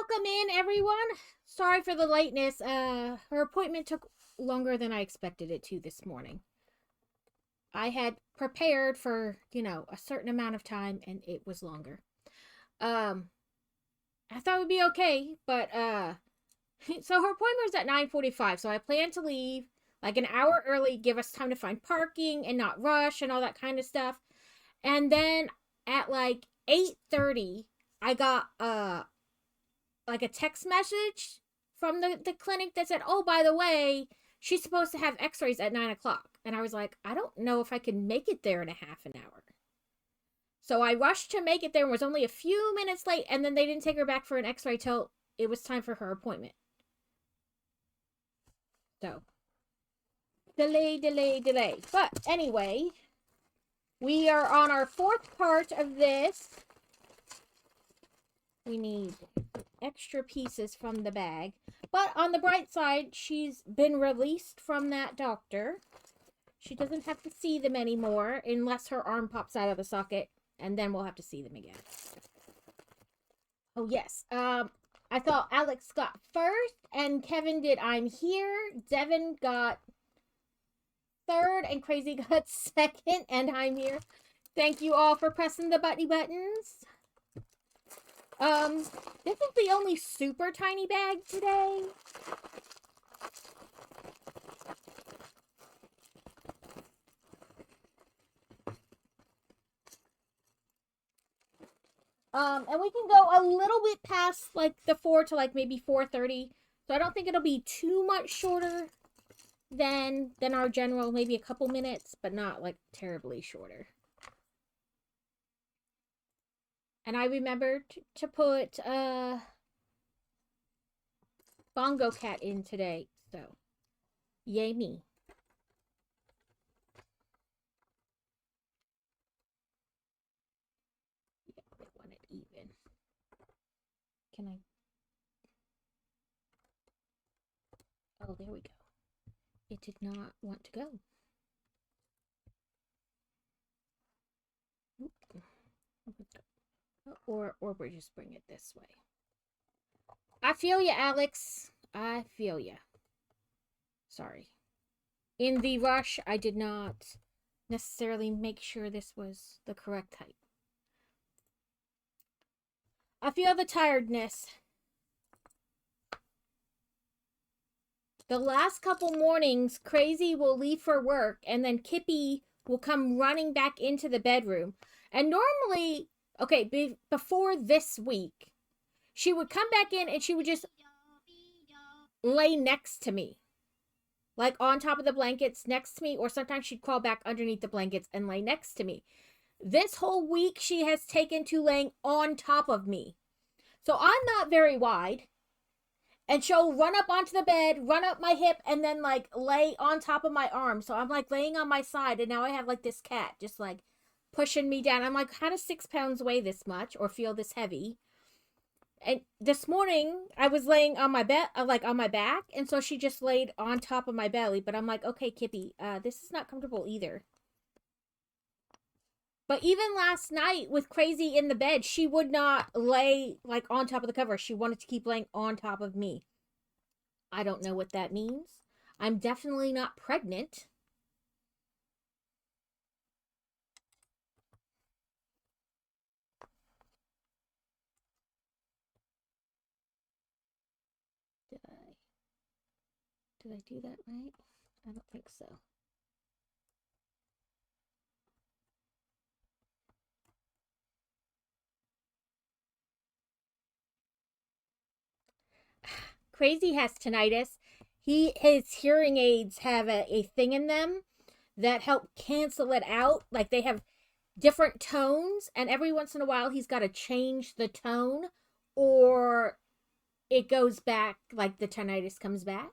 welcome in, everyone. Sorry for the lateness. Her appointment took longer than I expected it to this morning. I had prepared for, a certain amount of time and it was longer. Um, I thought it would be okay, but so her appointment was at 9:45, so I plan to leave like an hour early, give us time to find parking and not rush and all that kind of stuff. And then at like 8:30, I got like a text message from the clinic that said, "Oh, by the way, she's supposed to have x-rays at 9 o'clock." And I was like, I don't know if I can make it there in a half an hour. So I rushed to make it there and was only a few minutes late, and then they didn't take her back for an x-ray till it was time for her appointment. So delay. But anyway, we are on our fourth part of this. We need extra pieces from the bag. But on the bright side, she's been released from that doctor. She doesn't have to see them anymore unless her arm pops out of the socket, and then we'll have to see them again. Oh, yes. I thought Alex got first, and Kevin did I'm here. Devin got third, and Crazy got second, and I'm here. Thank you all for pressing the buttons. This is the only super tiny bag today. And we can go a little bit past like the 4 to like maybe 4:30. So I don't think it'll be too much shorter than our general, maybe a couple minutes, but not like terribly shorter. And I remembered to put Bongo Cat in today, so yay me. Yeah, I want it even. Can I? Oh, there we go. It did not want to go. Or we just bring it this way. I feel you, Alex. I feel you. Sorry. In the rush, I did not necessarily make sure this was the correct height. I feel the tiredness. The last couple mornings, Crazy will leave for work, and then Kippy will come running back into the bedroom. And normally, okay, before this week, she would come back in and she would just lay next to me. Like on top of the blankets next to me, or sometimes she'd crawl back underneath the blankets and lay next to me. This whole week, she has taken to laying on top of me. So I'm not very wide. And she'll run up onto the bed, run up my hip, and then like lay on top of my arm. So I'm like laying on my side, and now I have like this cat just like pushing me down. I'm like, how does 6 pounds weigh this much or feel this heavy? And this morning I was laying on my bed, like on my back, and so she just laid on top of my belly. But I'm like, okay, Kippy, this is not comfortable either. But even last night with Crazy in the bed, she would not lay like on top of the cover. She wanted to keep laying on top of me. I don't know what that means. I'm definitely not pregnant. Did I do that right? I don't think so. Crazy has tinnitus. His hearing aids have a thing in them that help cancel it out. Like they have different tones, and every once in a while he's got to change the tone, or it goes back, like the tinnitus comes back.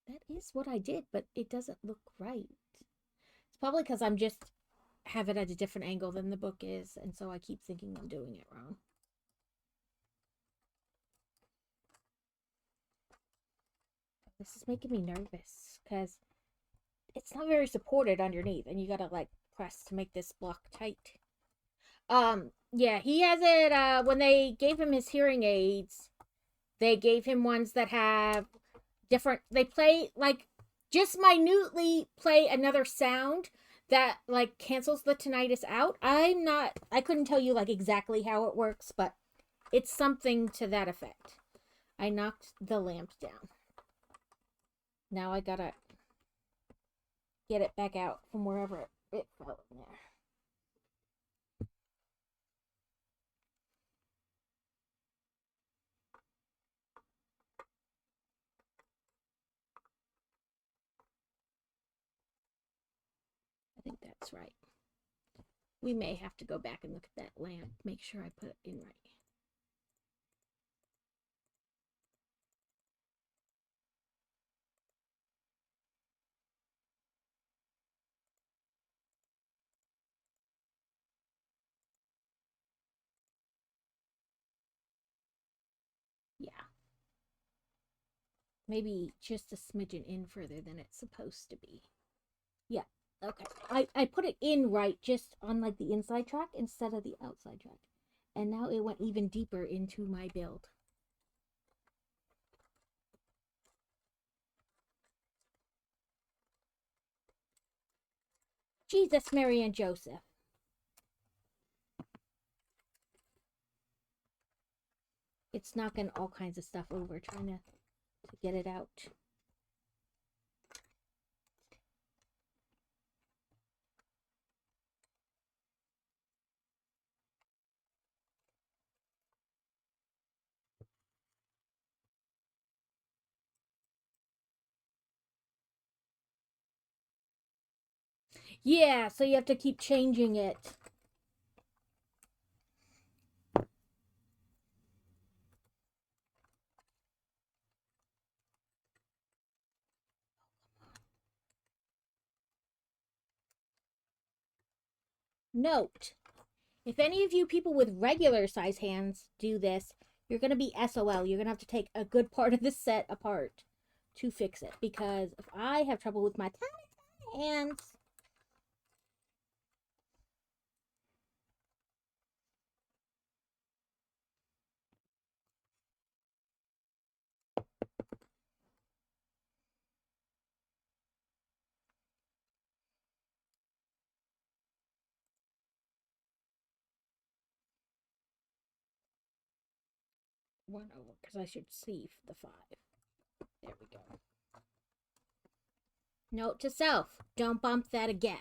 That is what I did, but it doesn't look right. It's probably because I'm just have it at a different angle than the book is, and so I keep thinking I'm doing it wrong. This is making me nervous because it's not very supported underneath, and you gotta like press to make this block tight. Yeah, he has it. When they gave him his hearing aids, they gave him ones that have different. They play like just minutely play another sound that like cancels the tinnitus out. I couldn't tell you like exactly how it works, but it's something to that effect. I knocked the lamp down. Now I gotta get it back out from wherever it fell in there. I think that's right. We may have to go back and look at that lamp, make sure I put it in right. Yeah. Maybe just a smidgen in further than it's supposed to be. Yeah. Okay. I put it in right just on like the inside track instead of the outside track. And now it went even deeper into my build. Jesus, Mary, and Joseph. It's knocking all kinds of stuff over trying to get it out. Yeah, so you have to keep changing it. Note, if any of you people with regular size hands do this, you're going to be SOL. You're going to have to take a good part of the set apart to fix it. Because if I have trouble with my tiny hands, one over, because I should see the 5. There we go. Note to self, don't bump that again.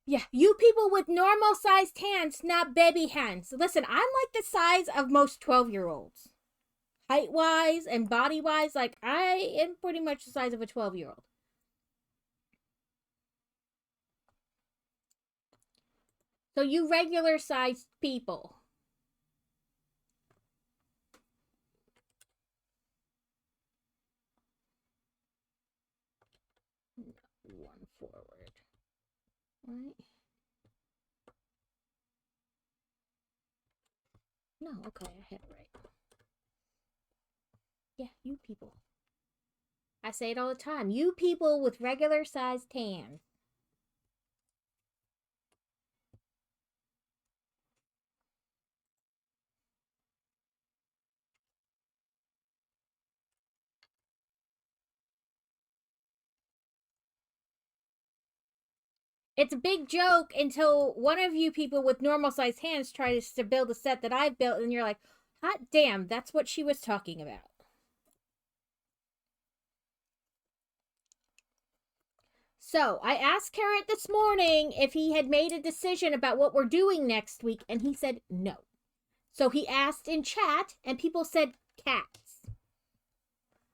Yeah, you people with normal sized hands, not baby hands. Listen, I'm like the size of most 12-year-olds. Height wise and body wise, like I am pretty much the size of a 12-year-old. So you regular sized people. One forward. Right? No, okay, I had it right. Yeah, you people. I say it all the time. You people with regular sized hands. It's a big joke until one of you people with normal sized hands tries to build a set that I've built, and you're like, hot damn, that's what she was talking about. So I asked Carrot this morning if he had made a decision about what we're doing next week, and he said no. So he asked in chat, and people said cats.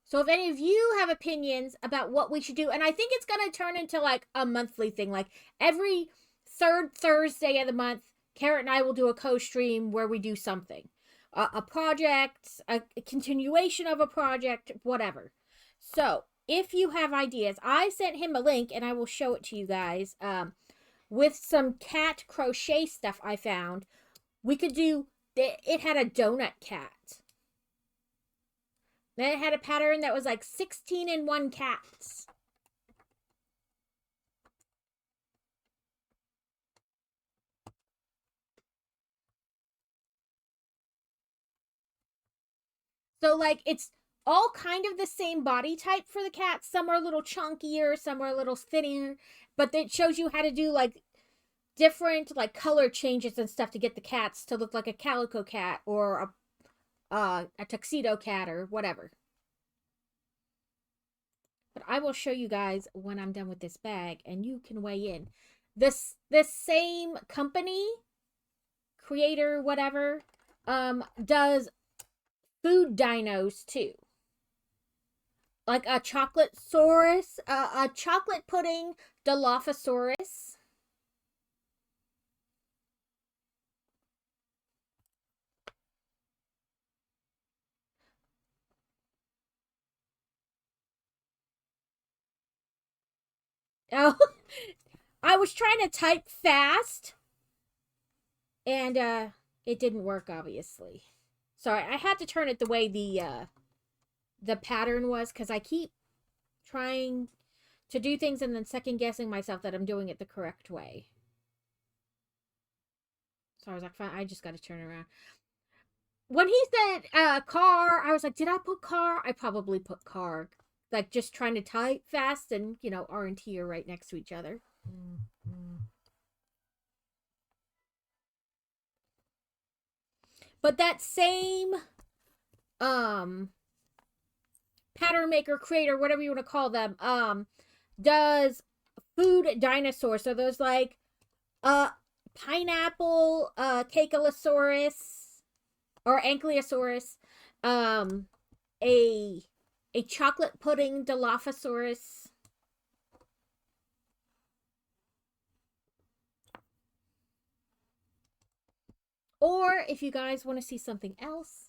So if any of you have opinions about what we should do, and I think it's going to turn into like a monthly thing, like every third Thursday of the month, Carrot and I will do a co-stream where we do something. A project, a continuation of a project, whatever. So if you have ideas, I sent him a link and I will show it to you guys. with some cat crochet stuff I found, we could do, it had a donut cat. Then it had a pattern that was like 16 in one cats. So like it's all kind of the same body type for the cats. Some are a little chunkier, some are a little thinner, but it shows you how to do like different like color changes and stuff to get the cats to look like a calico cat or a tuxedo cat or whatever. But I will show you guys when I'm done with this bag and you can weigh in. This same company, creator, whatever, does food dinos too. Like a chocolate saurus, a chocolate pudding Dilophosaurus. Oh, I was trying to type fast and it didn't work obviously. Sorry, I had to turn it the way the pattern was because I keep trying to do things and then second guessing myself that I'm doing it the correct way. So I was like, fine, I just got to turn around. When he said car, I was like, did I put car? I probably put car. Like just trying to type fast and, you know, R and T are right next to each other. But that same pattern maker, creator, whatever you want to call them, does food dinosaurs. So there's like pineapple Caecosaurus or Ankylosaurus, a chocolate pudding Dilophosaurus. Or if you guys want to see something else,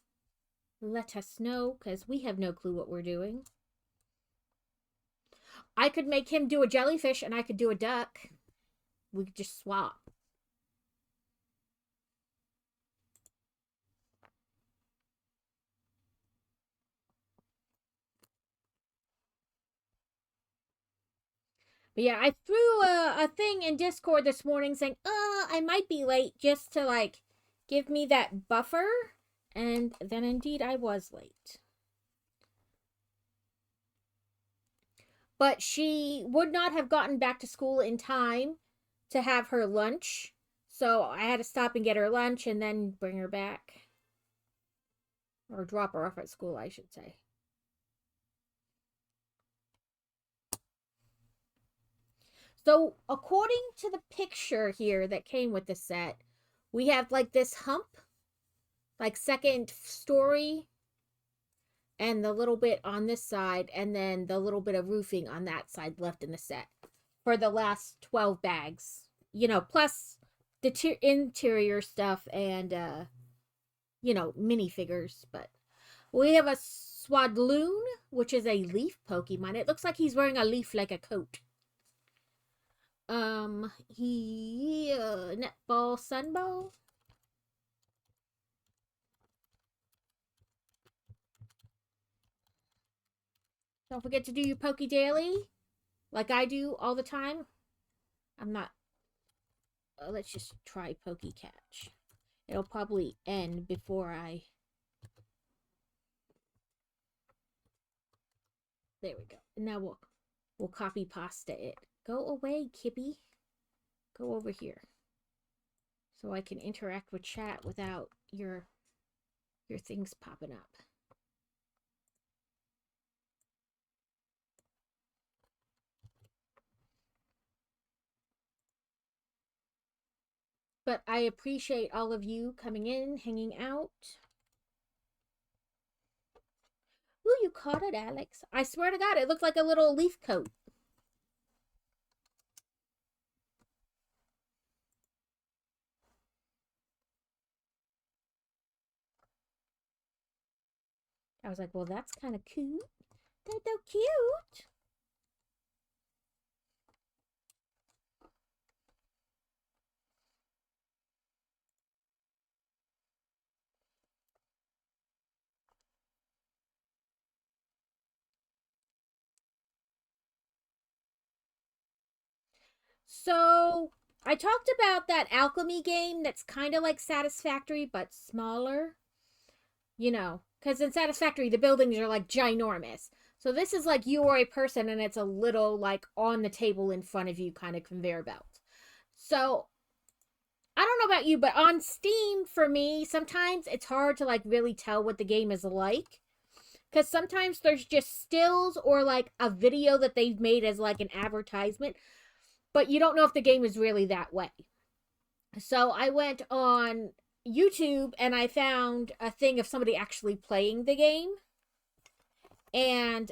let us know because we have no clue what we're doing. I could make him do a jellyfish and I could do a duck. We could just swap. But yeah, I threw a thing in Discord this morning saying, I might be late just to like give me that buffer. And then indeed I was late. But she would not have gotten back to school in time to have her lunch. So I had to stop and get her lunch and then bring her back. Or drop her off at school, I should say. So according to the picture here that came with the set, we have like this hump, like second story, and the little bit on this side, and then the little bit of roofing on that side left in the set for the last 12 bags. You know, plus the interior stuff and, you know, minifigures. But we have a Swadloon, which is a leaf Pokemon. It looks like he's wearing a leaf like a coat. Netball Sunball. Don't forget to do your Poke Daily, like I do all the time. I'm not. Let's just try Poke Catch. It'll probably end before I. There we go. Now we'll copy pasta it. Go away, Kippy. Go over here. So I can interact with chat without your things popping up. But I appreciate all of you coming in, hanging out. Ooh, you caught it, Alex. I swear to God, it looked like a little leaf coat. I was like, well, that's kind of cute. That's so cute. So I talked about that alchemy game that's kind of like Satisfactory but smaller. You know, because in Satisfactory the buildings are like ginormous. So this is like you are a person and it's a little like on the table in front of you kind of conveyor belt. So I don't know about you, but on Steam for me, sometimes it's hard to like really tell what the game is like. Because sometimes there's just stills or like a video that they've made as like an advertisement, but you don't know if the game is really that way. So I went on YouTube and I found a thing of somebody actually playing the game. And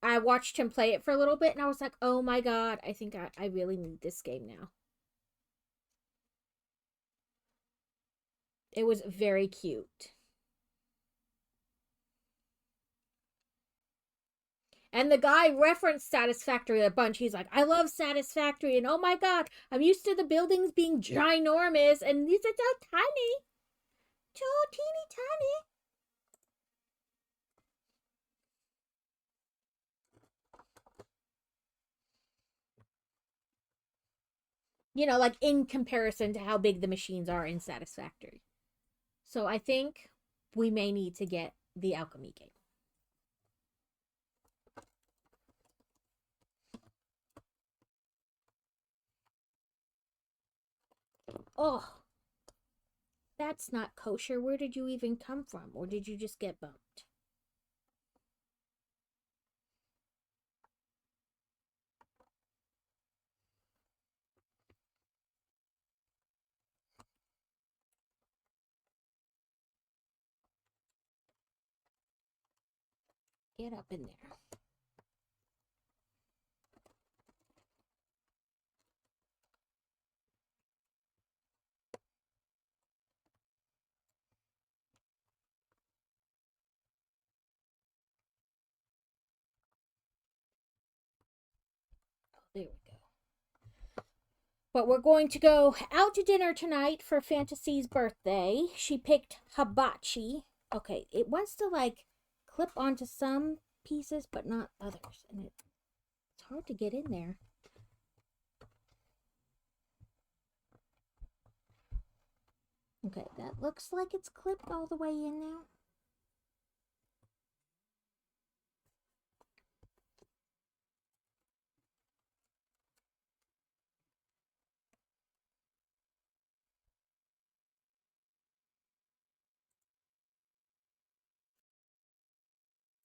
I watched him play it for a little bit and I was like, oh my god, I think I really need this game now. It was very cute. And the guy referenced Satisfactory a bunch. He's like, I love Satisfactory, and oh my god, I'm used to the buildings being ginormous, and these are so tiny. So teeny tiny. You know, like in comparison to how big the machines are in Satisfactory. So I think we may need to get the alchemy game. Oh, that's not kosher. Where did you even come from? Or did you just get bumped? Get up in there. Oh, there we go. But we're going to go out to dinner tonight for Fantasy's birthday. She picked hibachi. Okay, it wants to like clip onto some pieces but not others. And it's hard to get in there. Okay, that looks like it's clipped all the way in now.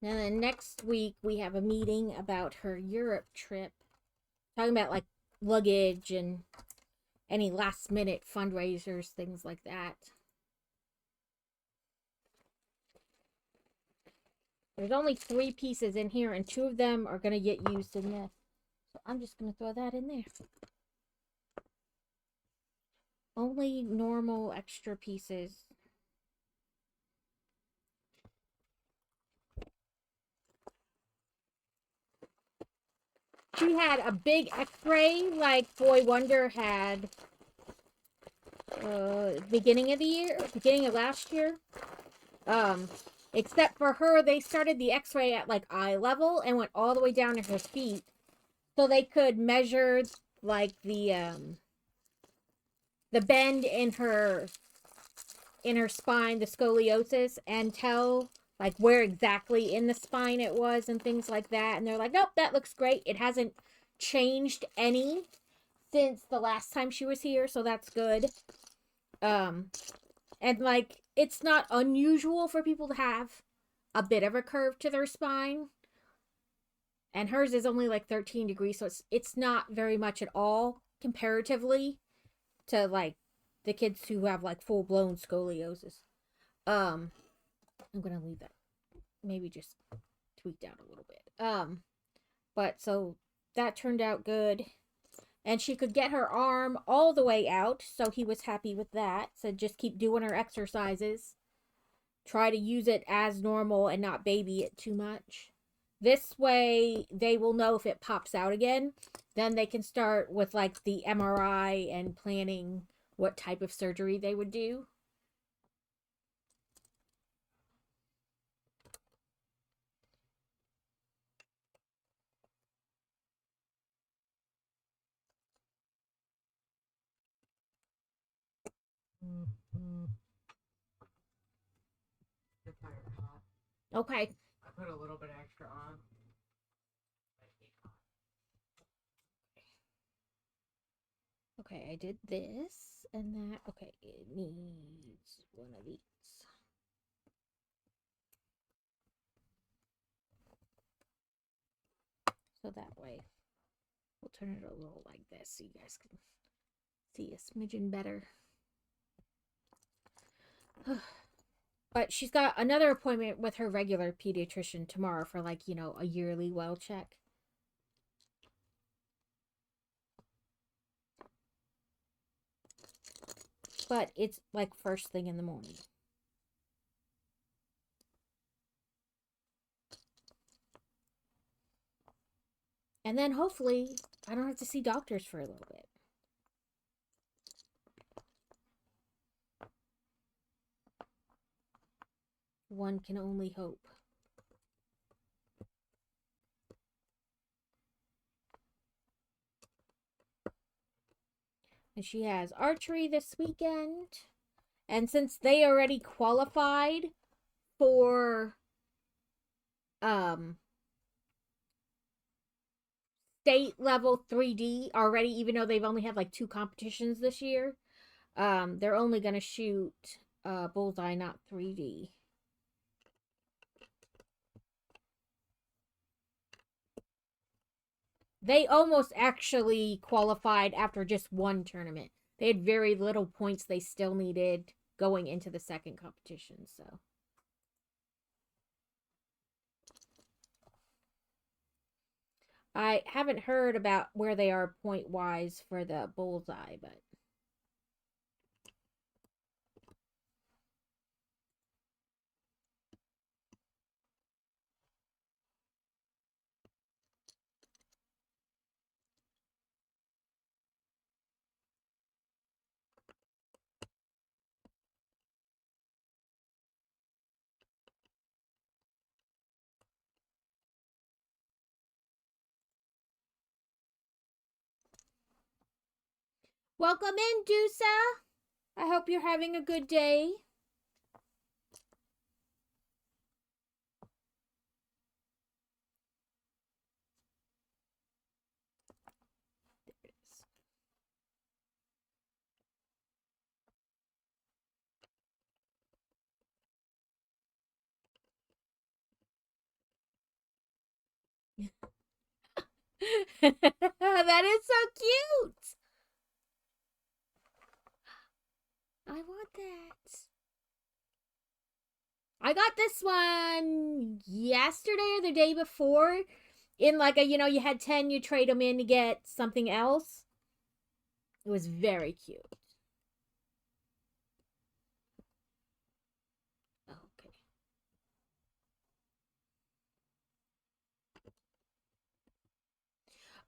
And then next week we have a meeting about her Europe trip. Talking about like luggage and any last minute fundraisers, things like that. There's only 3 pieces in here, and 2 of them are going to get used in this. So I'm just going to throw that in there. Only normal extra pieces. She had a big x-ray like Boy Wonder had beginning of the year, beginning of last year. Except for her, they started the x-ray at like eye level and went all the way down to her feet. So they could measure like the bend in her spine, the scoliosis, and tell like where exactly in the spine it was and things like that. And they're like, nope, that looks great. It hasn't changed any since the last time she was here, so that's good. And like it's not unusual for people to have a bit of a curve to their spine. And hers is only like 13 degrees, so it's not very much at all comparatively to like the kids who have like full blown scoliosis. I'm gonna leave that. Maybe just tweaked out a little bit. But so that turned out good. And she could get her arm all the way out, so he was happy with that. So just keep doing her exercises. Try to use it as normal and not baby it too much. This way, they will know if it pops out again. Then they can start with like the MRI and planning what type of surgery they would do. The fire hot. Okay. I put a little bit extra on. Okay, I did this and that. Okay, it needs one of these. So that way, we'll turn it a little like this so you guys can see a smidgen better. But she's got another appointment with her regular pediatrician tomorrow for like, a yearly well check. But it's like first thing in the morning. And then hopefully I don't have to see doctors for a little bit. One can only hope. And she has archery this weekend. And since they already qualified for state level 3D already, even though they've only had like 2 competitions this year, they're only going to shoot bullseye, not 3D. They almost actually qualified after just one tournament. They had very little points they still needed going into the second competition, so. I haven't heard about where they are point-wise for the bullseye, but. Welcome in, Dusa. I hope you're having a good day. That is so cute. I want that. I got this one yesterday or the day before. In like a, you had 10, you trade them in to get something else. It was very cute. Okay.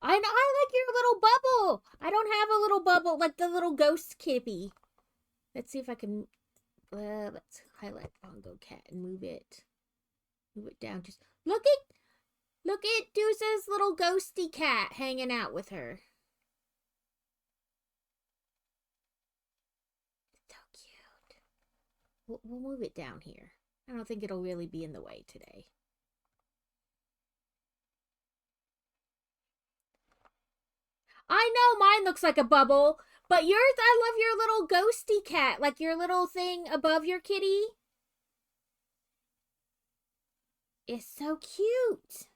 I like your little bubble. I don't have a little bubble like the little ghost kitty. Let's see if I can. Let's highlight Bongo Cat and move it down. Just look at Deuce's little ghosty cat hanging out with her. So cute. We'll move it down here. I don't think it'll really be in the way today. I know mine looks like a bubble, but yours, I love your little ghosty cat, like your little thing above your kitty. It's so cute.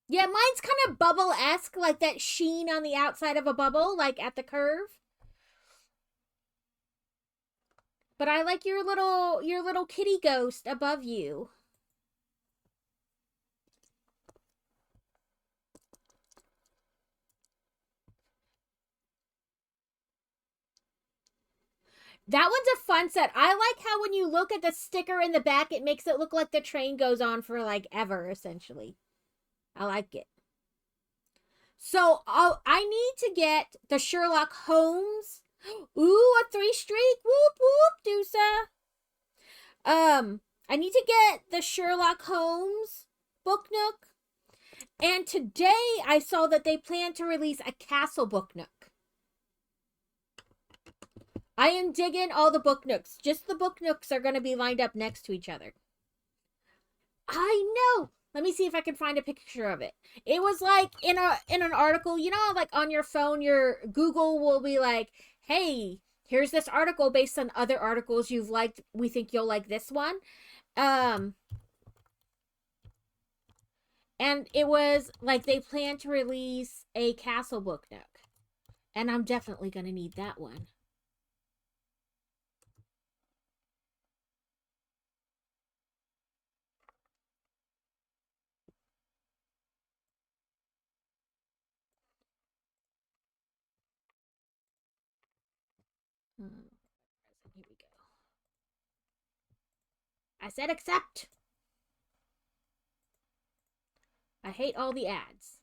Yeah, mine's kind of bubble-esque, like that sheen on the outside of a bubble, like at the curve. But I like your little kitty ghost above you. That one's a fun set. I like how when you look at the sticker in the back, it makes it look like the train goes on for like ever, essentially. I like it. So I need to get the Sherlock Holmes. Ooh, a 3 streak. Whoop whoop, Deusa. I need to get the Sherlock Holmes book nook. And today I saw that they plan to release a Castle book nook. I am digging all the book nooks. Just the book nooks are going to be lined up next to each other. I know. Let me see if I can find a picture of it. It was like in an article, you know, like on your phone, your Google will be like, "Hey, here's this article based on other articles you've liked. We think you'll like this one." Um and it was like they plan to release a Castle book nook. And I'm definitely going to need that one. Here we go. I said accept. I hate all the ads.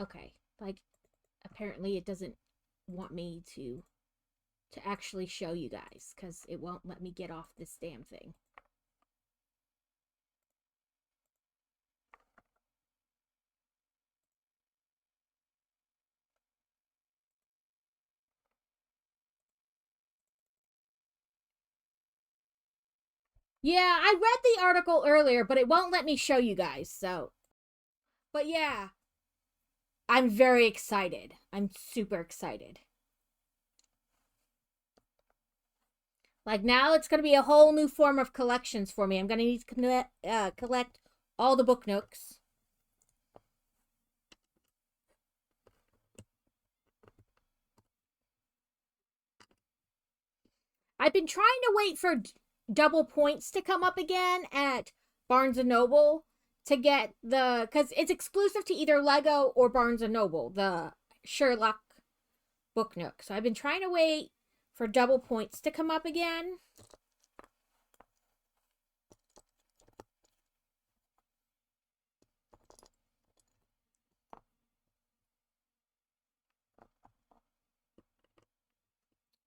Okay, like apparently it doesn't want me to actually show you guys because it won't let me get off this damn thing. Yeah, I read the article earlier, but it won't let me show you guys, so. But yeah, I'm very excited. I'm super excited. Like now it's going to be a whole new form of collections for me. I'm going to need to collect all the book nooks. I've been trying to wait for double points to come up again at Barnes & Noble to get the, because it's exclusive to either Lego or Barnes & Noble, the Sherlock book nook. So I've been trying to wait for double points to come up again.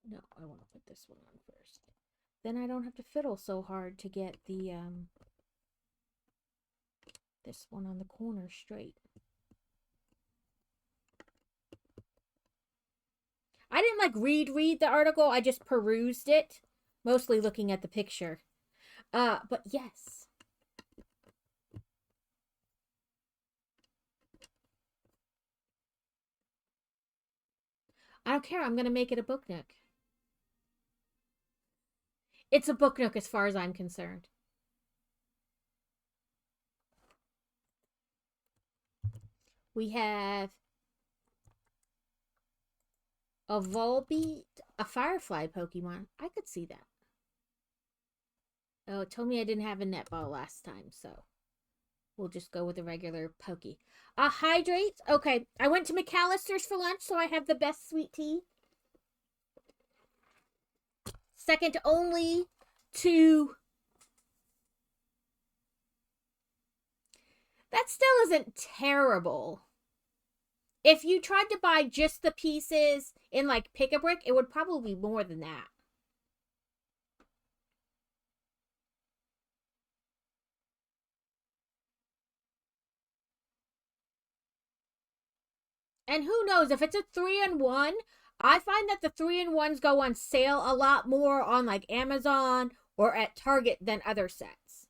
No, I want to put this one on first. Then I don't have to fiddle so hard to get the this one on the corner straight. I didn't like read the article. I just perused it, mostly looking at the picture. But yes. I don't care. I'm going to make it a book nook. It's a book nook as far as I'm concerned. We have a Volbeat, a Firefly Pokemon. I could see that. Oh, it told me I didn't have a netball last time, so we'll just go with a regular Pokey. Hydrate. Okay, I went to McAllister's for lunch, so I have the best sweet tea. Second only to... That still isn't terrible. If you tried to buy just the pieces in like Pick-a-Brick, it would probably be more than that. And who knows, if it's a 3-in-1, I find that the 3-in-1s go on sale a lot more on like Amazon or at Target than other sets.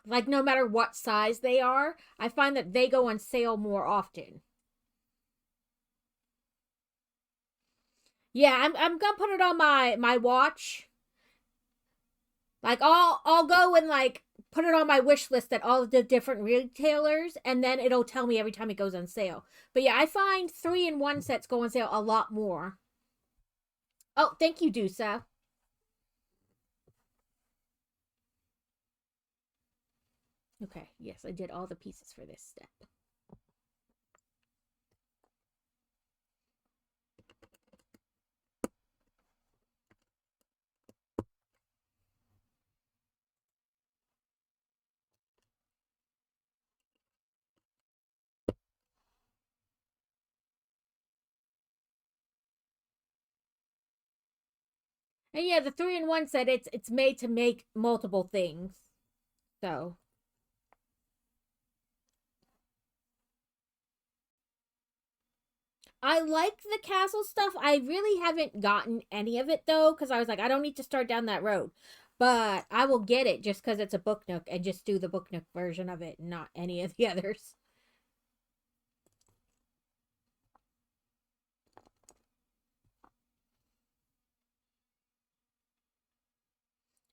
Like no matter what size they are, I find that they go on sale more often. Yeah, I'm gonna put it on my watch. Like I'll go and like put it on my wish list at all the different retailers, and then it'll tell me every time it goes on sale. But yeah, I find 3-in-1 sets go on sale a lot more. Oh, thank you, Dusa. Okay, yes, I did all the pieces for this step. And yeah, the 3-in-1 set it's made to make multiple things. So I like the castle stuff. I really haven't gotten any of it though, because I was like, I don't need to start down that road. But I will get it just because it's a book nook and just do the book nook version of it, not any of the others.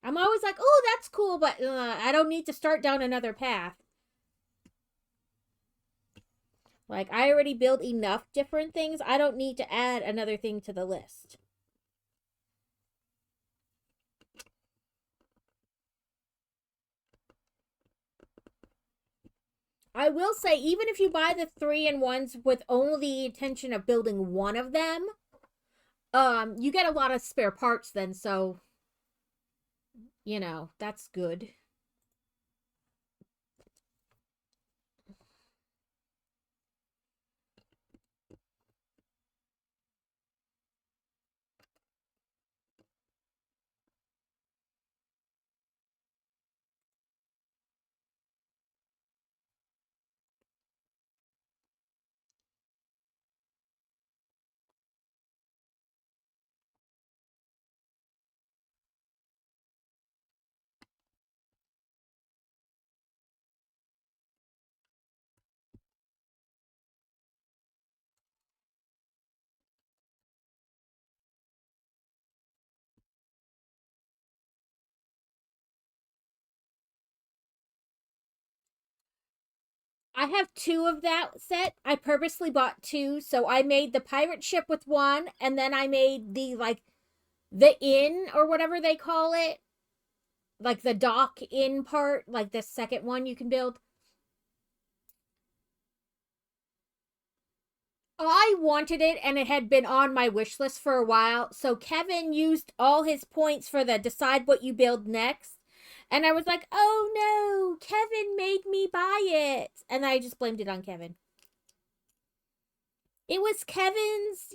I'm always like, oh, that's cool, but I don't need to start down another path. Like, I already built enough different things. I don't need to add another thing to the list. I will say, even if you buy the 3-in-1s with only the intention of building one of them, you get a lot of spare parts then, so that's good. I have two of that set. I purposely bought two, so I made the pirate ship with one, and then I made the inn or whatever they call it, like the dock in part, like the second one you can build. I wanted it and it had been on my wish list for a while. So Kevin used all his points for the decide what you build next. And I was like, oh no, Kevin made me buy it. And I just blamed it on Kevin. It was Kevin's,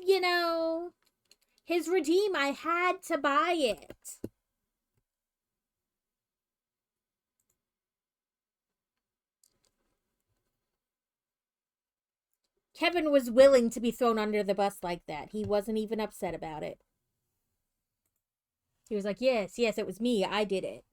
his redeem. I had to buy it. Kevin was willing to be thrown under the bus like that. He wasn't even upset about it. He was like, yes, yes, it was me. I did it.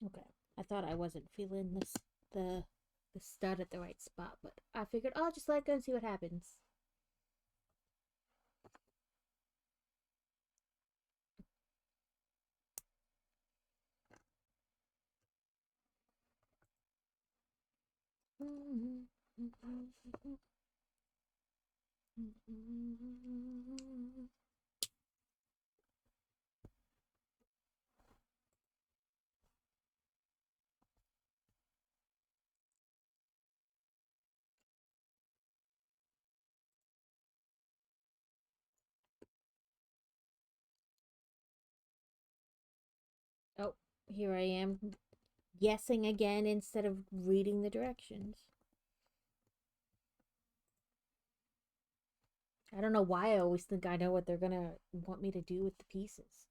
Okay. I thought I wasn't feeling the stud at the right spot, but I figured I'll just let it go and see what happens. Oh, here I am guessing again instead of reading the directions. I don't know why I always think I know what they're gonna want me to do with the pieces.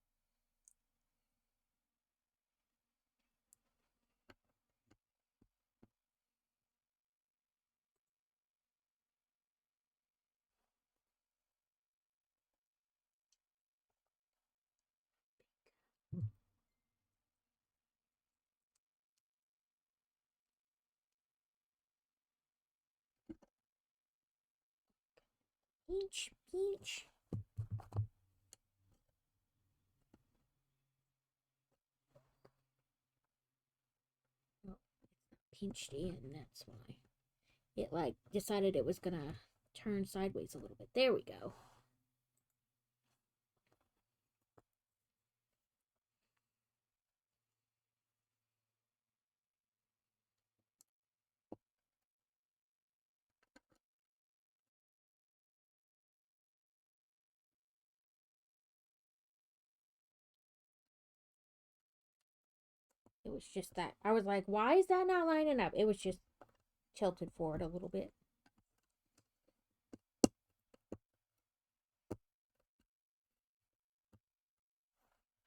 Peach, peach. Oh, pinched in, that's why. It like decided it was gonna turn sideways a little bit. There we go. It was just that. I was like, why is that not lining up? It was just tilted forward a little bit.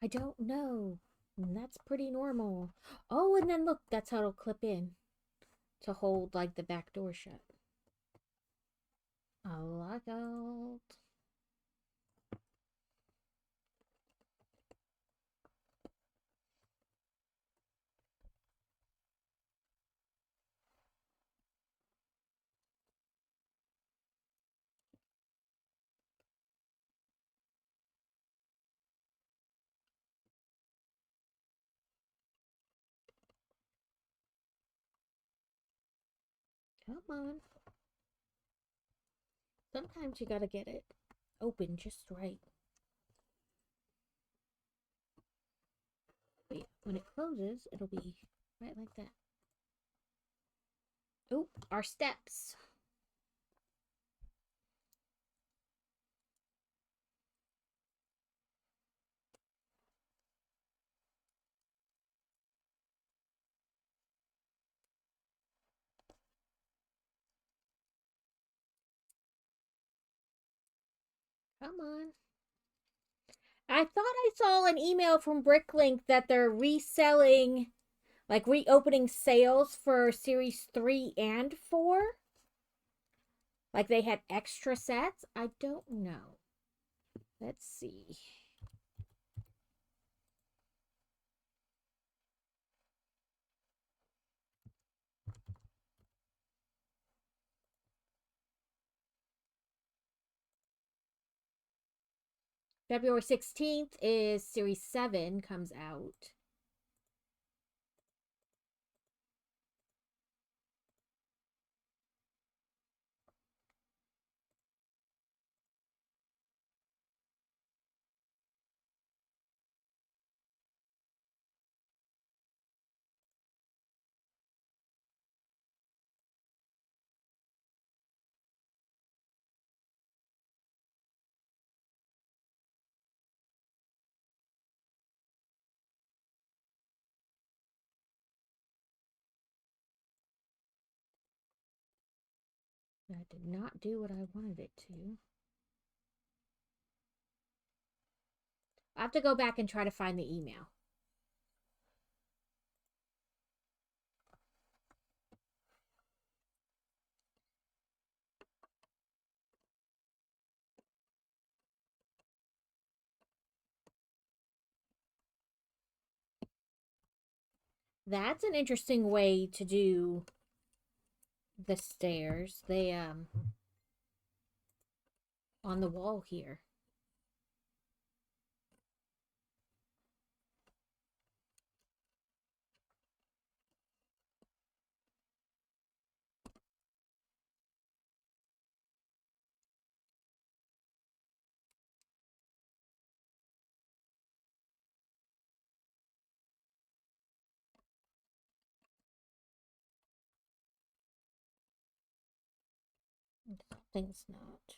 I don't know. And that's pretty normal. Oh, and then look, that's how it'll clip in to hold like the back door shut. A lockout. Come on. Sometimes you gotta get it open just right. But yeah, when it closes, it'll be right like that. Oh, our steps. Come on. I thought I saw an email from Bricklink that they're reselling, like reopening sales for Series 3 and 4. Like they had extra sets. I don't know. Let's see. February 16th is Series 7 comes out. That did not do what I wanted it to. I have to go back and try to find the email. That's an interesting way to do the stairs. They on the wall here. Something's not.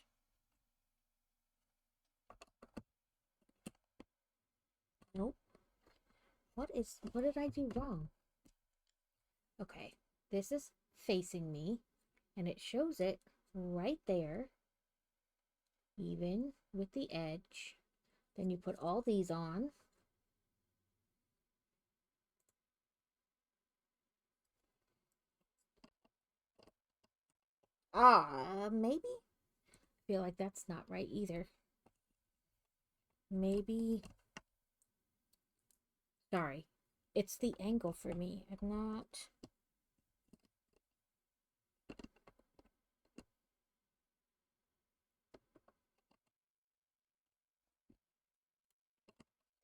Nope. What did I do wrong? Okay. This is facing me and it shows it right there, even with the edge. Then you put all these on. Maybe? Feel like that's not right either. Maybe. Sorry. It's the angle for me. I'm not.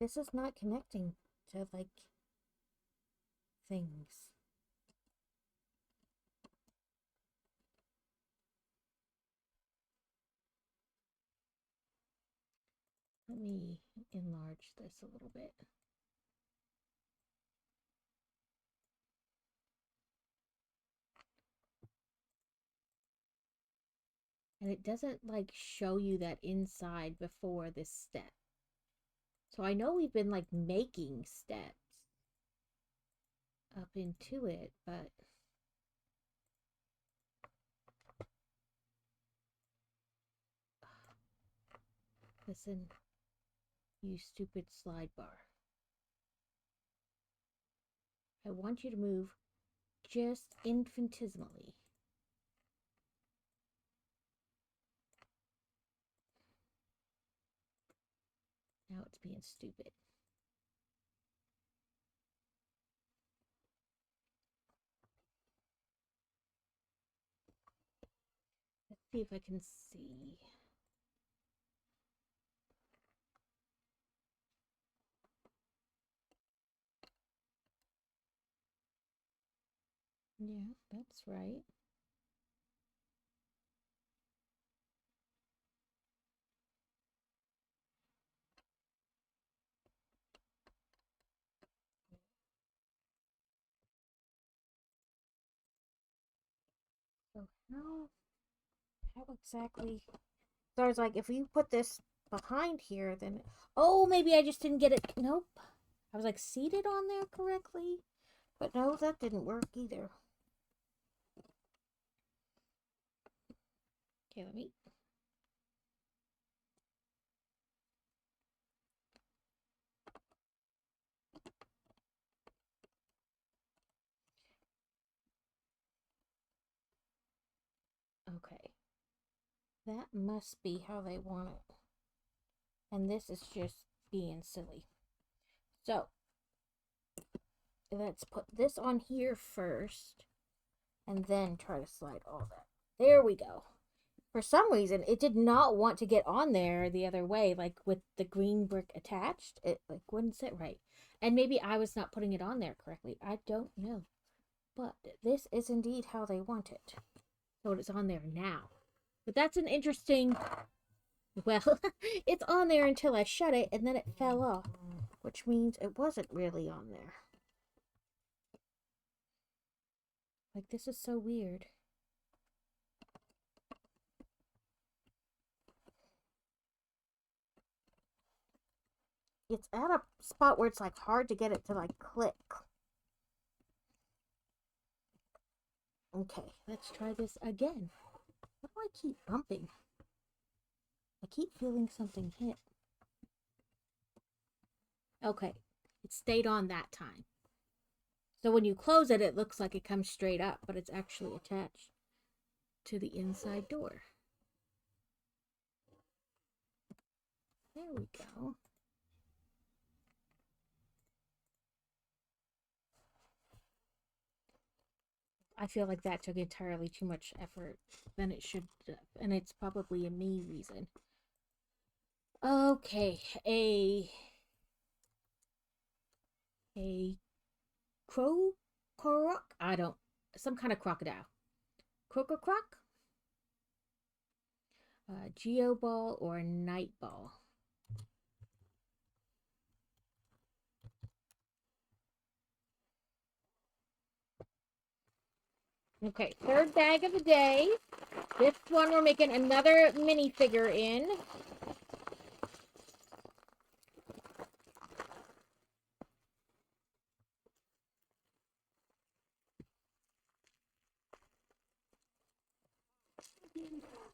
This is not connecting to, like, things. Let me enlarge this a little bit. And it doesn't, like, show you that inside before this step. So I know we've been, like, making steps up into it, but listen, you stupid slide bar. I want you to move just infinitesimally. Now it's being stupid. Let's see if I can see. Yeah, that's right. So how exactly? So I was like, if you put this behind here, then oh, maybe I just didn't get it. Nope. I was like seated on there correctly, but no, that didn't work either. Okay, let me. Okay. That must be how they want it. And this is just being silly. So, let's put this on here first and then try to slide all that. There we go. For some reason, it did not want to get on there the other way, like with the green brick attached. It like wouldn't sit right. And maybe I was not putting it on there correctly. I don't know. But this is indeed how they want it. So it's on there now. But that's an interesting... Well, it's on there until I shut it, and then it fell off, which means it wasn't really on there. Like, this is so weird. It's at a spot where it's, like, hard to get it to, like, click. Okay, let's try this again. Why do I keep bumping? I keep feeling something hit. Okay, it stayed on that time. So when you close it, it looks like it comes straight up, but it's actually attached to the inside door. There we go. I feel like that took entirely too much effort than it should have, and it's probably a me reason. Okay, a croc. I don't. Some kind of crocodile. Croc. Geoball or night ball. Okay, third bag of the day. This one we're making another minifigure in.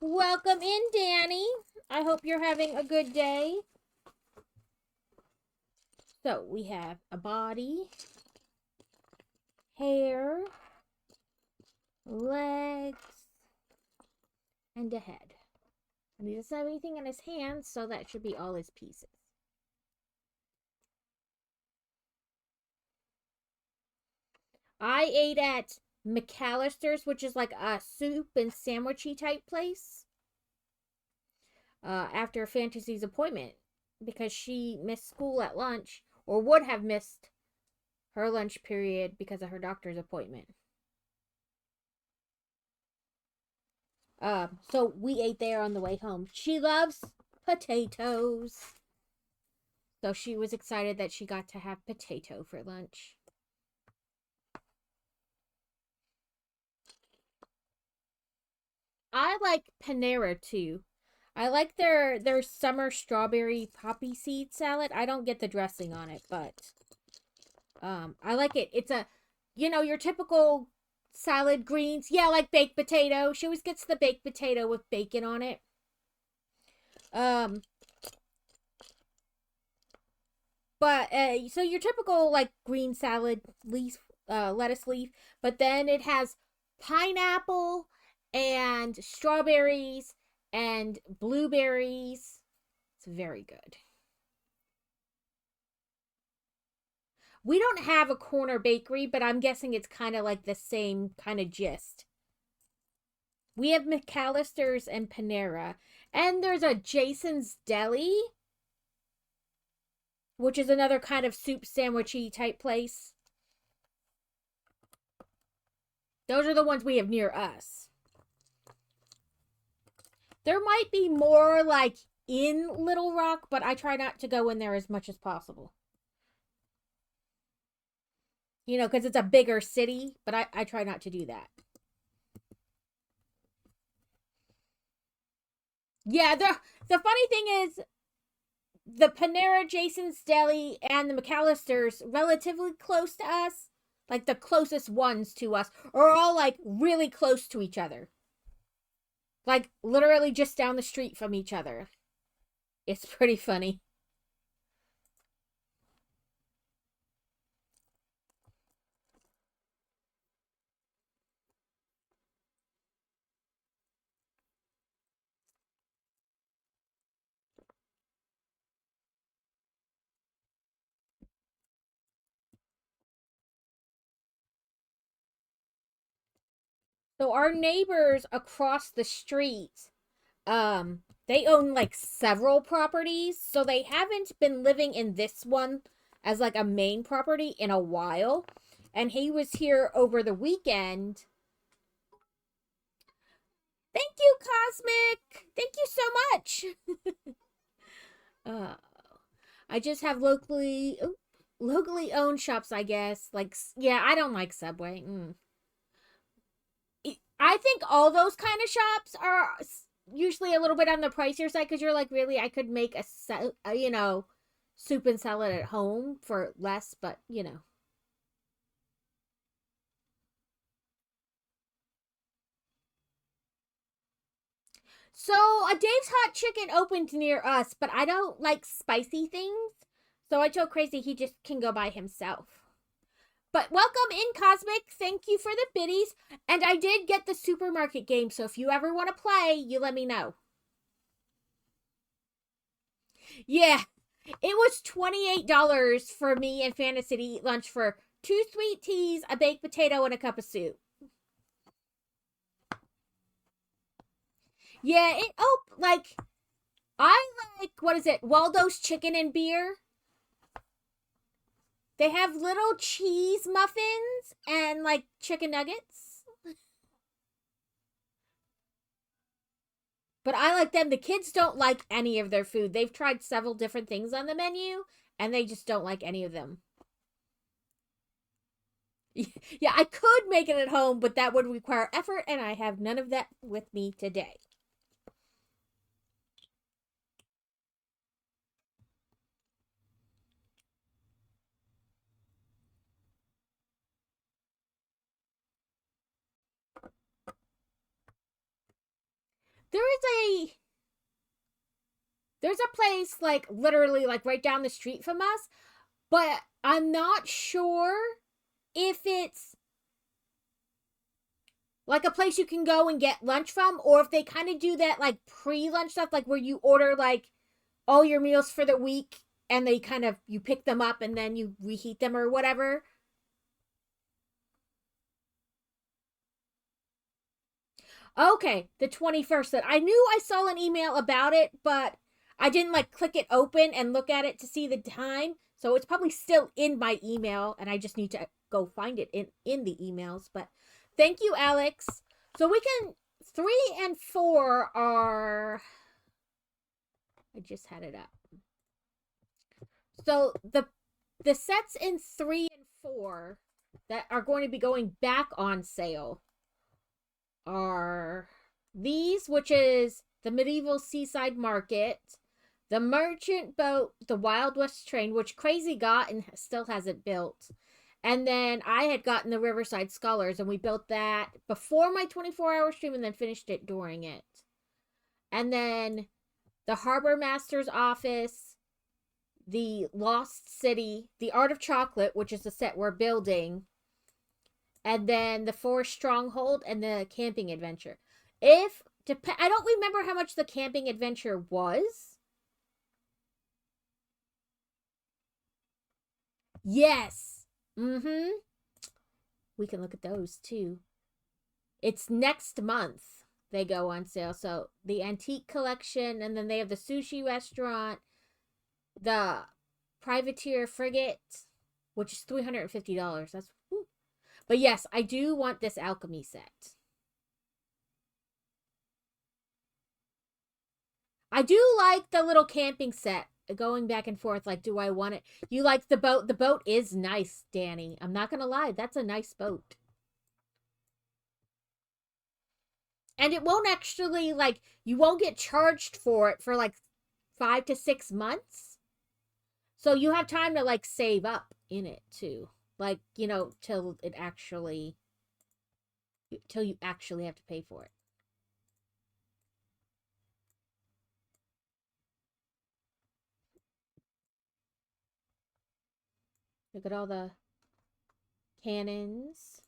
Welcome in, Danny. I hope you're having a good day. So we have a body, hair, legs, and a head. And he doesn't have anything in his hands, so that should be all his pieces. I ate at McAllister's, which is like a soup and sandwichy type place, after Fantasy's appointment. because she missed school at lunch, or would have missed her lunch period because of her doctor's appointment. So we ate there on the way home. She loves potatoes. So she was excited that she got to have potato for lunch. I like Panera too. I like their summer strawberry poppy seed salad. I don't get the dressing on it, but I like it. It's a your typical salad greens. Yeah, like baked potato. She always gets the baked potato with bacon on it. Um but so your typical like green salad leaf lettuce leaf, but then it has pineapple and strawberries and blueberries. It's very good. We don't have a corner bakery, but I'm guessing it's kind of like the same kind of gist. We have McAllister's and Panera, and there's a Jason's Deli, which is another kind of soup sandwichy type place. Those are the ones we have near us. There might be more like in Little Rock, but I try not to go in there as much as possible. Because it's a bigger city, but I try not to do that. Yeah, the funny thing is the Panera, Jason's Deli, and the McAllister's relatively close to us, like the closest ones to us, are all like really close to each other. Like literally just down the street from each other. It's pretty funny. So our neighbors across the street, they own like several properties, so they haven't been living in this one as like a main property in a while. And he was here over the weekend. Thank you, Cosmic. Thank you so much. uh, I just have locally owned shops, I guess. Like, yeah, I don't like Subway. I think all those kind of shops are usually a little bit on the pricier side because you're like, really, I could make soup and salad at home for less, but. So a Dave's Hot Chicken opened near us, but I don't like spicy things. So I told Crazy he just can go by himself. But welcome in, Cosmic. Thank you for the biddies. And I did get the supermarket game, so if you ever want to play, you let me know. Yeah, it was $28 for me and Fantasy to eat lunch for two sweet teas, a baked potato, and a cup of soup. Yeah, like I like what is it? Waldo's chicken and beer. They have little cheese muffins and like chicken nuggets. But I like them. The kids don't like any of their food. They've tried several different things on the menu and they just don't like any of them. Yeah, I could make it at home, but that would require effort and I have none of that with me today. There is there's a place like literally like right down the street from us, but I'm not sure if it's like a place you can go and get lunch from, or if they kind of do that like pre-lunch stuff, like where you order like all your meals for the week and they kind of you pick them up and then you reheat them or whatever. Okay, the 21st. That I knew I saw an email about it, but I didn't like click it open and look at it to see the time. So it's probably still in my email and I just need to go find it in the emails. But thank you, Alex. So we can 3 and 4 are I just had it up. So the sets in 3 and 4 that are going to be going back on sale are these, which is the medieval seaside market, the merchant boat, the Wild West train, which Crazy got and still hasn't built. And then I had gotten the Riverside Scholars, and we built that before my 24-hour stream and then finished it during it. And then the Harbor Master's Office, the Lost City, the Art of Chocolate, which is the set we're building, and then the Forest Stronghold and the Camping Adventure. I don't remember how much the Camping Adventure was. Yes. Mm-hmm. We can look at those too. It's next month they go on sale. So the antique collection, and then they have the sushi restaurant, the privateer frigate, which is $350. That's whew. But yes, I do want this alchemy set. I do like the little camping set going back and forth. Like, do I want it? You like the boat? The boat is nice, Danny. I'm not gonna lie, that's a nice boat. And it won't actually, like, you won't get charged for it for like 5 to 6 months. So you have time to like save up in it too. Like, till you actually have to pay for it. Look at all the cannons.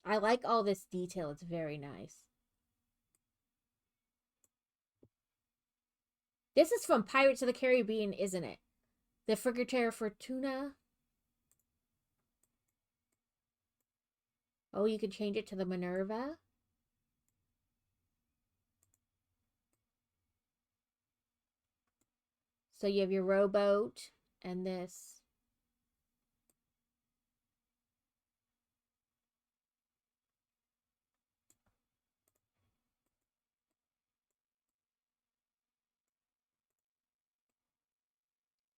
I like all this detail. It's very nice. This is from Pirates of the Caribbean, isn't it? The Frigate Fortuna. Oh, you can change it to the Minerva. So you have your rowboat and this.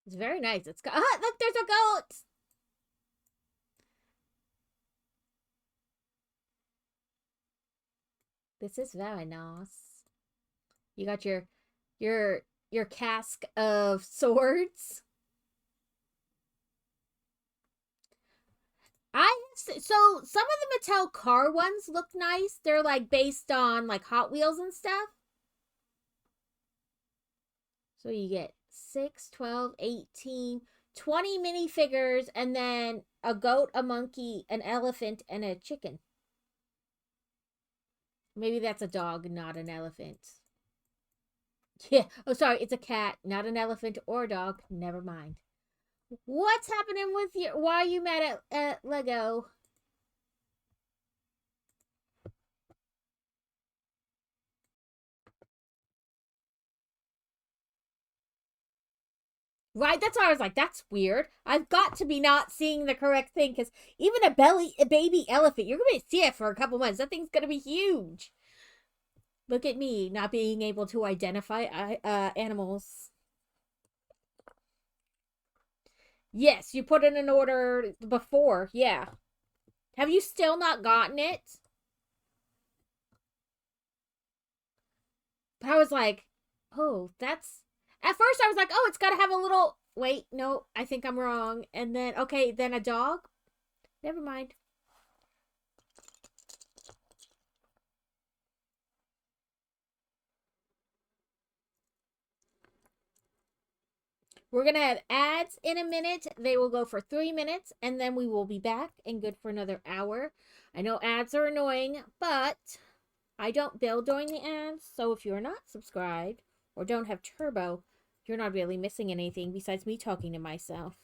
It's very nice. It's got, look, there's a goat. This is very nice. You got your cask of swords. So some of the Mattel car ones look nice. They're like based on like Hot Wheels and stuff. So you get 6, 12, 18, 20 minifigures, and then a goat, a monkey, an elephant, and a chicken. Maybe that's a dog, not an elephant. Yeah. Oh, sorry. It's a cat, not an elephant or a dog. Never mind. What's happening with you? Why are you mad at Lego? Right? That's why I was like, that's weird. I've got to be not seeing the correct thing because even a baby elephant, you're going to see it for a couple months. That thing's going to be huge. Look at me not being able to identify animals. Yes, you put in an order before. Yeah. Have you still not gotten it? But I was like, oh, that's. At first, I was like, oh, it's got to have a little. Wait, no, I think I'm wrong. And then, okay, then a dog? Never mind. We're going to have ads in a minute. They will go for 3 minutes, and then we will be back and good for another hour. I know ads are annoying, but I don't build during the ads. So if you're not subscribed or don't have Turbo, you're not really missing anything besides me talking to myself.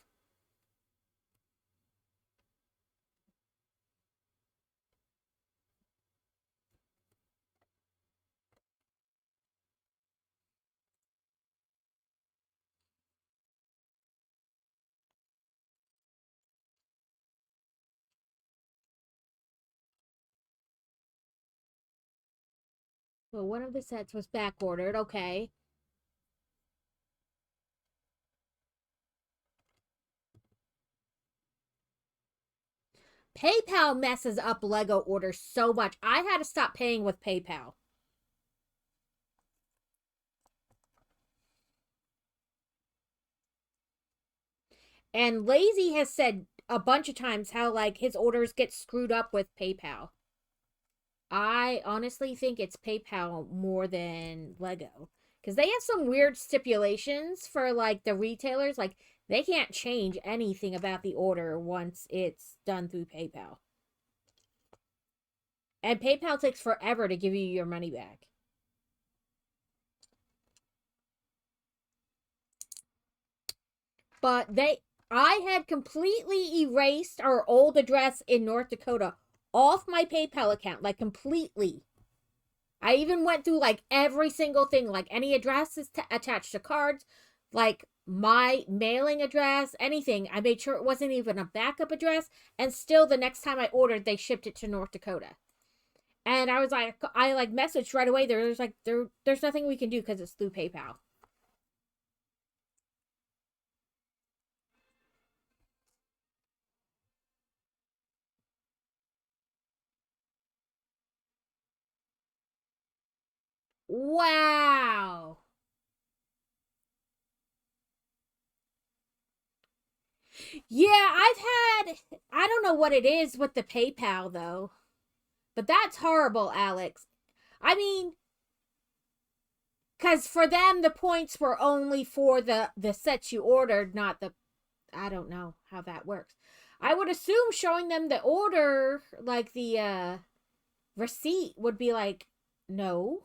Well, one of the sets was back ordered. Okay. PayPal messes up Lego orders so much. I had to stop paying with PayPal. And Lazy has said a bunch of times how like his orders get screwed up with PayPal. I honestly think it's PayPal more than Lego because they have some weird stipulations for like the retailers. Like they can't change anything about the order once it's done through PayPal. And PayPal takes forever to give you your money back. But I had completely erased our old address in North Dakota off my PayPal account, like completely. I even went through like every single thing, like any addresses attached to cards, like my mailing address, anything. I made sure it wasn't even a backup address, and still the next time I ordered, they shipped it to North Dakota. And I was like, I like messaged right away. There's like there's nothing we can do because it's through PayPal. Wow. Yeah, I don't know what it is with the PayPal though, but that's horrible, Alex. I mean, because for them, the points were only for the sets you ordered, not the. I don't know how that works. I would assume showing them the order, like the receipt, would be like, no.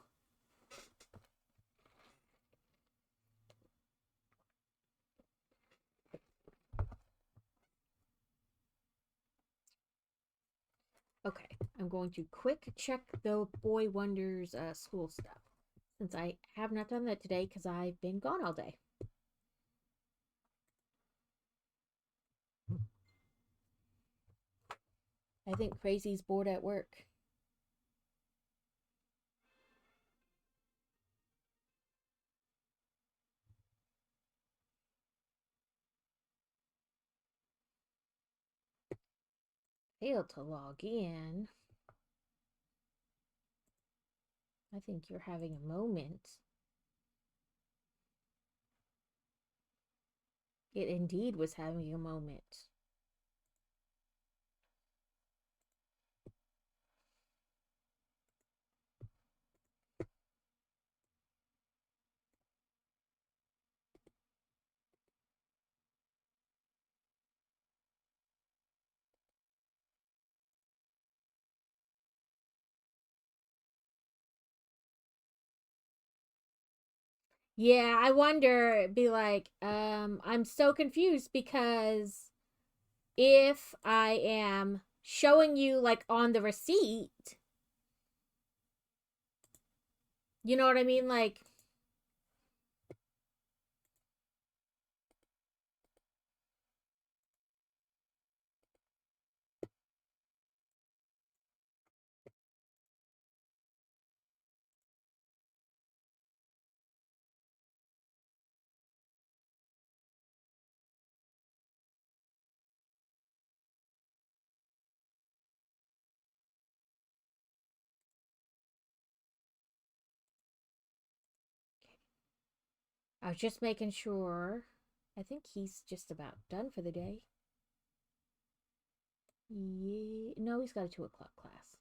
Okay, I'm going to quick check the Boy Wonders school stuff since I have not done that today because I've been gone all day. I think Crazy's bored at work. Failed to log in. I think you're having a moment. It indeed was having a moment. Yeah, I wonder, be like, I'm so confused because if I am showing you like on the receipt, you know what I mean? Like, I was just making sure. I think he's just about done for the day. Yeah, no, he's got a 2 o'clock class.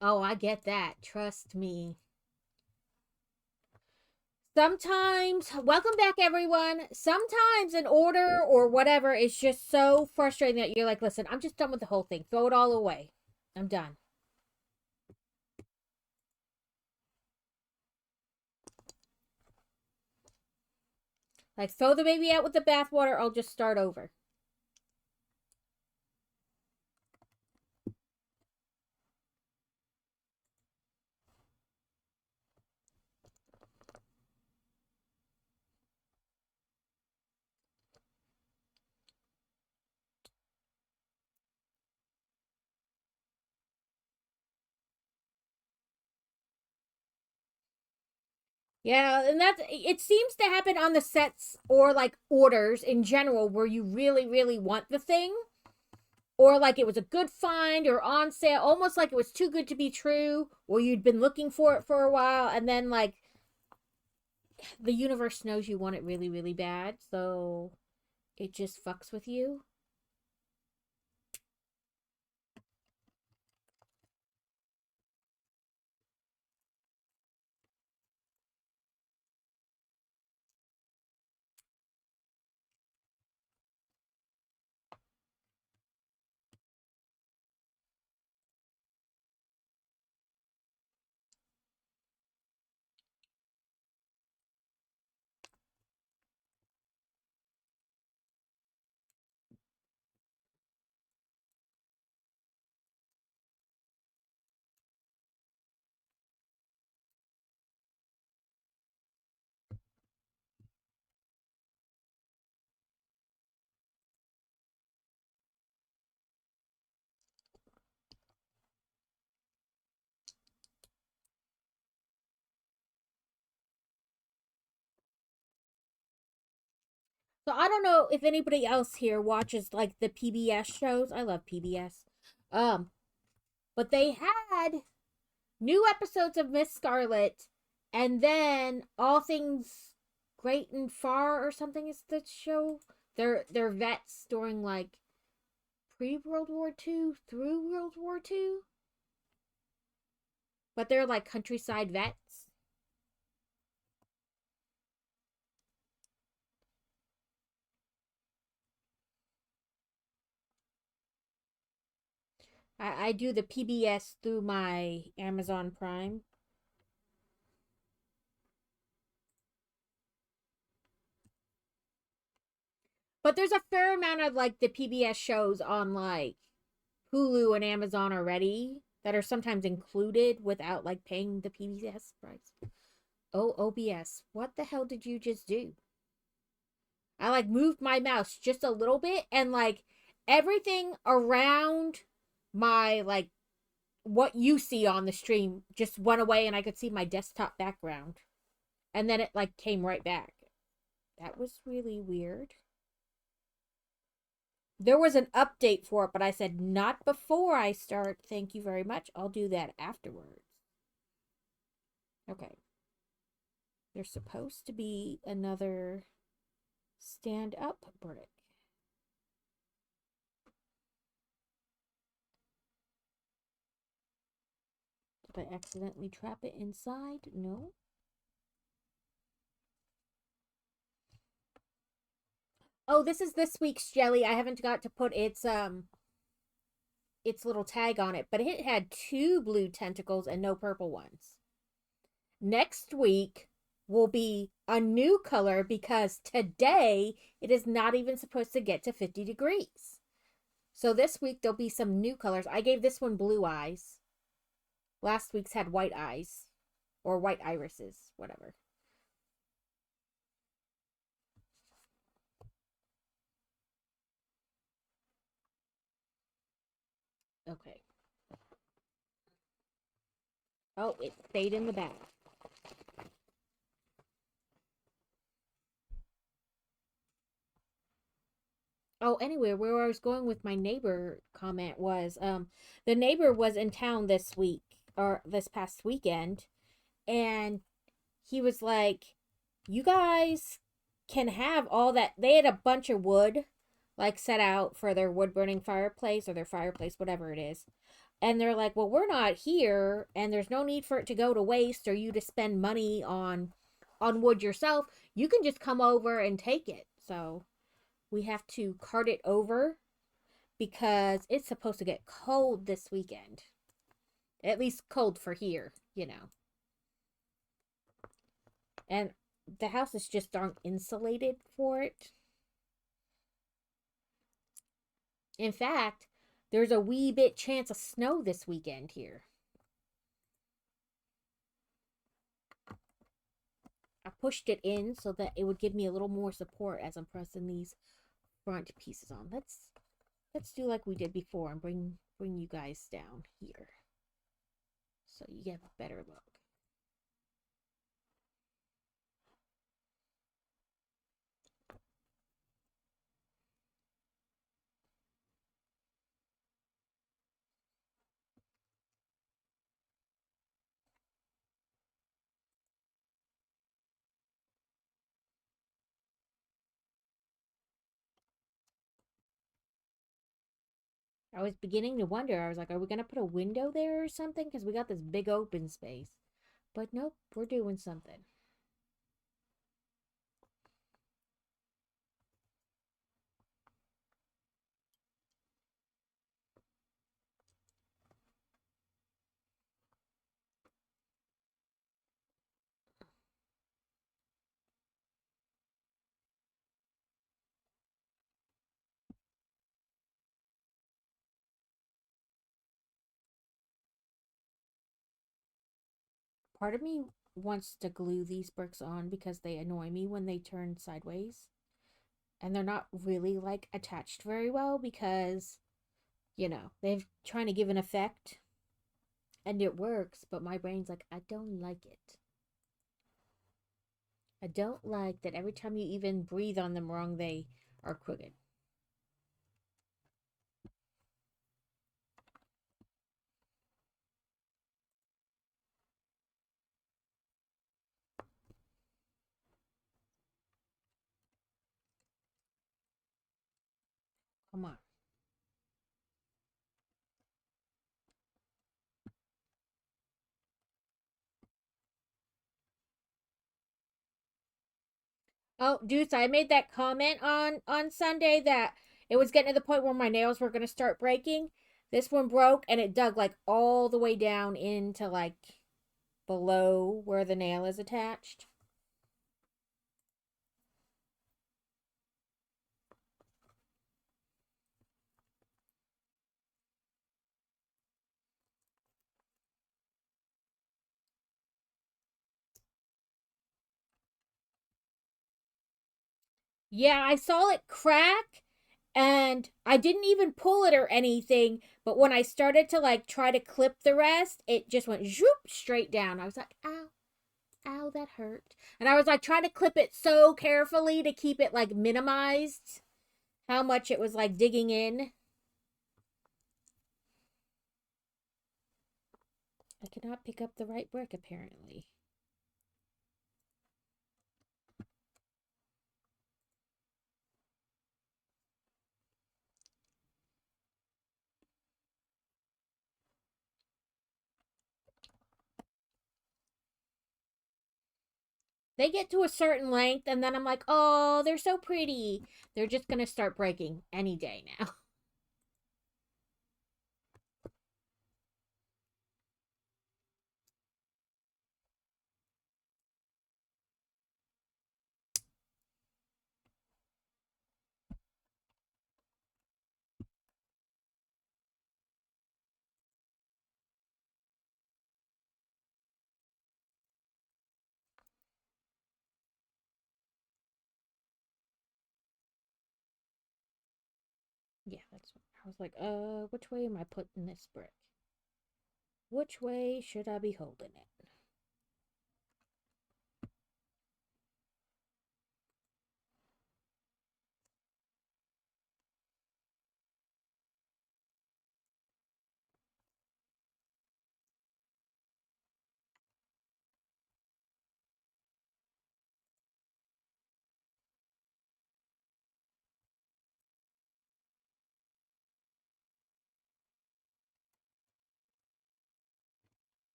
Oh, I get that. Trust me. Sometimes, welcome back, everyone. Sometimes an order or whatever is just so frustrating that you're like, listen, I'm just done with the whole thing. Throw it all away. I'm done. Like, throw the baby out with the bathwater. I'll just start over. Yeah, and that's it seems to happen on the sets or like orders in general where you really, really want the thing. Or like it was a good find or on sale, almost like it was too good to be true, or you'd been looking for it for a while, and then like the universe knows you want it really, really bad, so it just fucks with you. So I don't know if anybody else here watches like the PBS shows. I love PBS. Um, but they had new episodes of Miss Scarlet, and then All Things Great and Far or something is the show. They're vets during like pre World War II through World War II, but they're like countryside vets. I do the PBS through my Amazon Prime. But there's a fair amount of like the PBS shows on like Hulu and Amazon already that are sometimes included without like paying the PBS price. Oh, OBS. What the hell did you just do? I like moved my mouse just a little bit and like everything around my like what you see on the stream just went away and I could see my desktop background. And then it like came right back. That was really weird. There was an update for it, but I said not before I start. Thank you very much. I'll do that afterwards. Okay. There's supposed to be another stand up brick. Did I accidentally trap it inside? No. Oh, this is this week's jelly. I haven't got to put its little tag on it, but it had two blue tentacles and no purple ones. Next week will be a new color because today it is not even supposed to get to 50 degrees. So this week there'll be some new colors. I gave this one blue eyes. Last week's had white eyes or white irises, whatever. Okay. Oh, it stayed in the bag. Oh, anyway, where I was going with my neighbor comment was the neighbor was in town this week or this past weekend, and he was like, "You guys can have all that." They had a bunch of wood like set out for their wood burning fireplace or their fireplace, whatever it is. And they're like, "Well, we're not here and there's no need for it to go to waste or you to spend money on wood yourself. You can just come over and take it." So, we have to cart it over because it's supposed to get cold this weekend. At least cold for here, you know. And the houses just aren't insulated for it. In fact, there's a wee bit chance of snow this weekend here. I pushed it in so that it would give me a little more support as I'm pressing these front pieces on. Let's do like we did before and bring you guys down here so you get a better look. I was beginning to wonder. I was like, are we going to put a window there or something? Because we got this big open space. But nope, we're doing something. Part of me wants to glue these bricks on because they annoy me when they turn sideways. And they're not really like attached very well because, they're trying to give an effect and it works, but my brain's like, I don't like it. I don't like that every time you even breathe on them wrong, they are crooked. Come on. Oh, Deuce, I made that comment on Sunday that it was getting to the point where my nails were going to start breaking. This one broke and it dug like all the way down into like below where the nail is attached. Yeah, I saw it crack and I didn't even pull it or anything, but when I started to like try to clip the rest, it just went zoop straight down. I was like, ow, ow, that hurt. And I was like trying to clip it so carefully to keep it like minimized how much it was like digging in. I cannot pick up the right brick apparently. They get to a certain length and then I'm like, oh, they're so pretty. They're just going to start breaking any day now. Yeah, that's what I was like, which way am I putting this brick? Which way should I be holding it?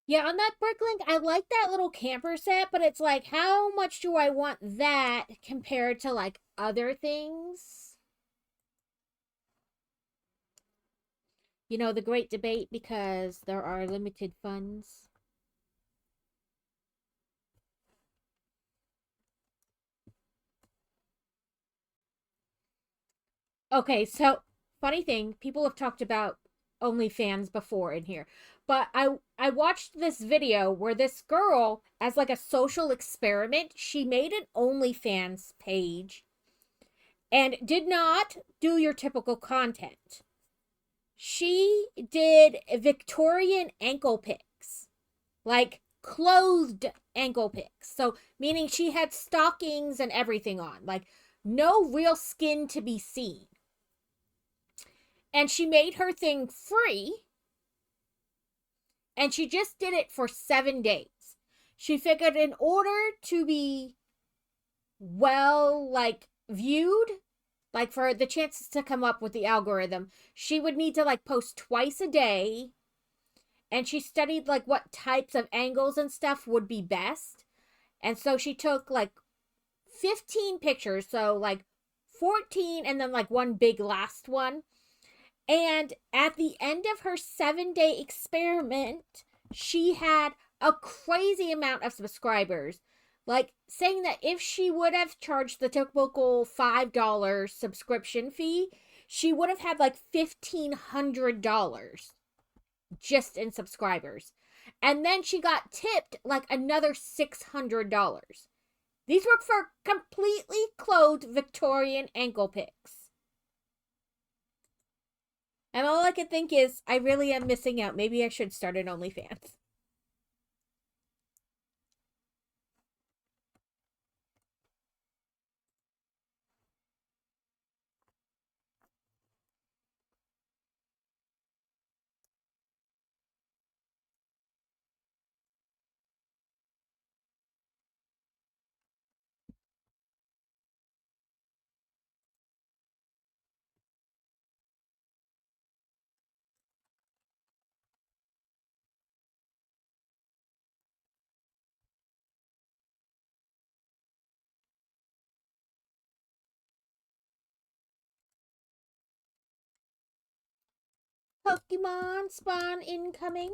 Yeah, on that Bricklink, I like that little camper set, but it's like, how much do I want that compared to like other things? The great debate because there are limited funds. Okay, so funny thing, people have talked about OnlyFans before in here. But I watched this video where this girl, as like a social experiment, she made an OnlyFans page and did not do your typical content. She did Victorian ankle pics, like clothed ankle pics. So, meaning she had stockings and everything on, like no real skin to be seen. And she made her thing free and she just did it for 7 days. She figured in order to be well, like, viewed, like, for the chances to come up with the algorithm, she would need to, like, post twice a day. And she studied, like, what types of angles and stuff would be best. And so she took, like, 15 pictures. So, like, 14 and then, like, one big last one. And at the end of her 7-day experiment, she had a crazy amount of subscribers. Like, saying that if she would have charged the typical $5 subscription fee, she would have had like $1,500 just in subscribers. And then she got tipped like another $600. These were for completely clothed Victorian ankle pics. And all I can think is, I really am missing out. Maybe I should start an OnlyFans. Pokemon spawn incoming.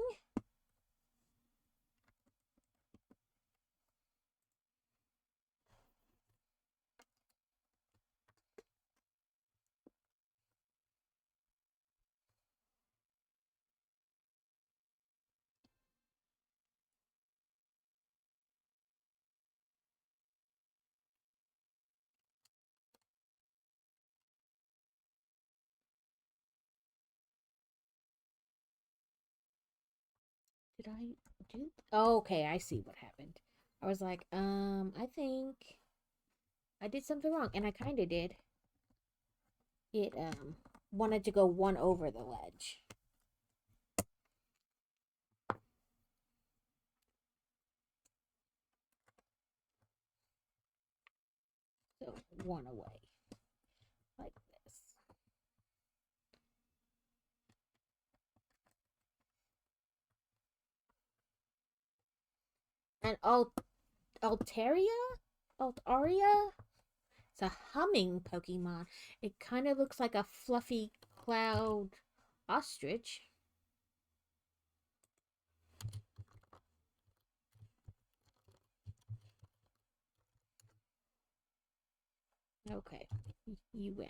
Did I do? Oh, okay, I see what happened. I was like, I think I did something wrong, and I kind of did. It wanted to go one over the ledge. So one away, like this. And Altaria? Altaria? It's a humming Pokemon. It kind of looks like a fluffy cloud ostrich. Okay, you win.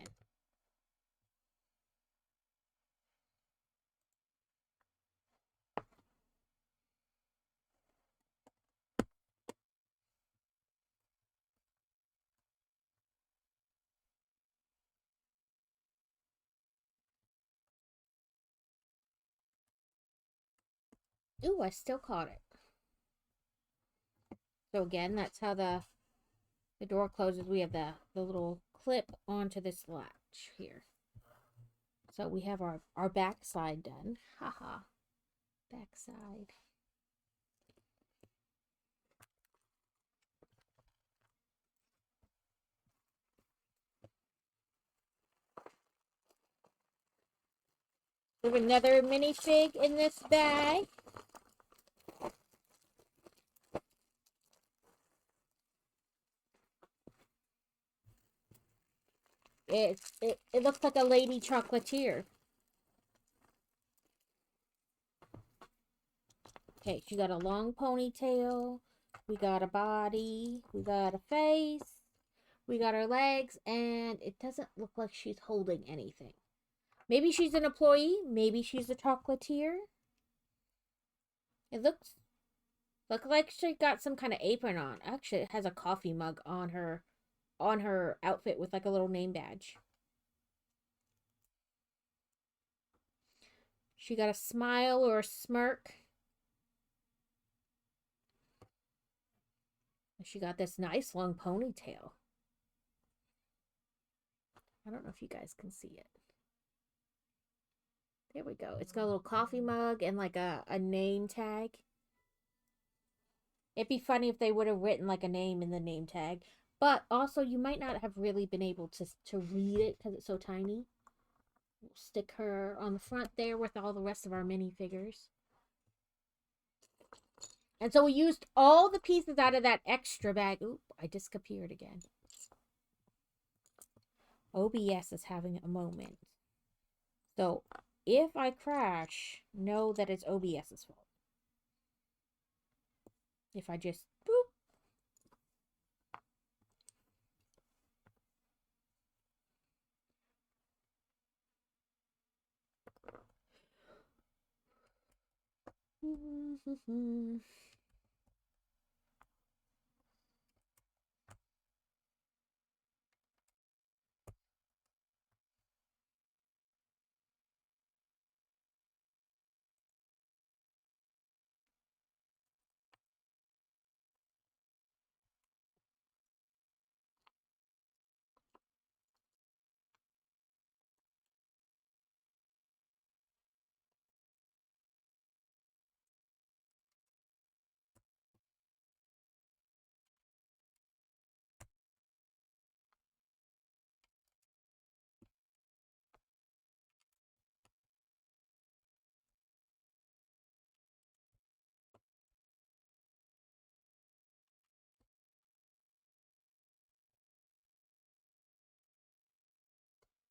Ooh, I still caught it. So again, that's how the door closes. We have the little clip onto this latch here. So we have our backside done. Haha. Backside. We have another minifig in this bag. It looks like a lady chocolatier. Okay, she got a long ponytail. We got a body. We got a face. We got her legs, and it doesn't look like she's holding anything. Maybe she's an employee. Maybe she's a chocolatier. It looks like she got some kind of apron on. Actually, it has a coffee mug on her outfit with like a little name badge. She got a smile or a smirk. She got this nice long ponytail. I don't know if you guys can see it. There we go. It's got a little coffee mug and like a name tag. It'd be funny if they would have written like a name in the name tag. But also, you might not have really been able to read it because it's so tiny. We'll stick her on the front there with all the rest of our minifigures. And so we used all the pieces out of that extra bag. Oop, I disappeared again. OBS is having a moment. So if I crash, know that it's OBS's fault. If I just boop.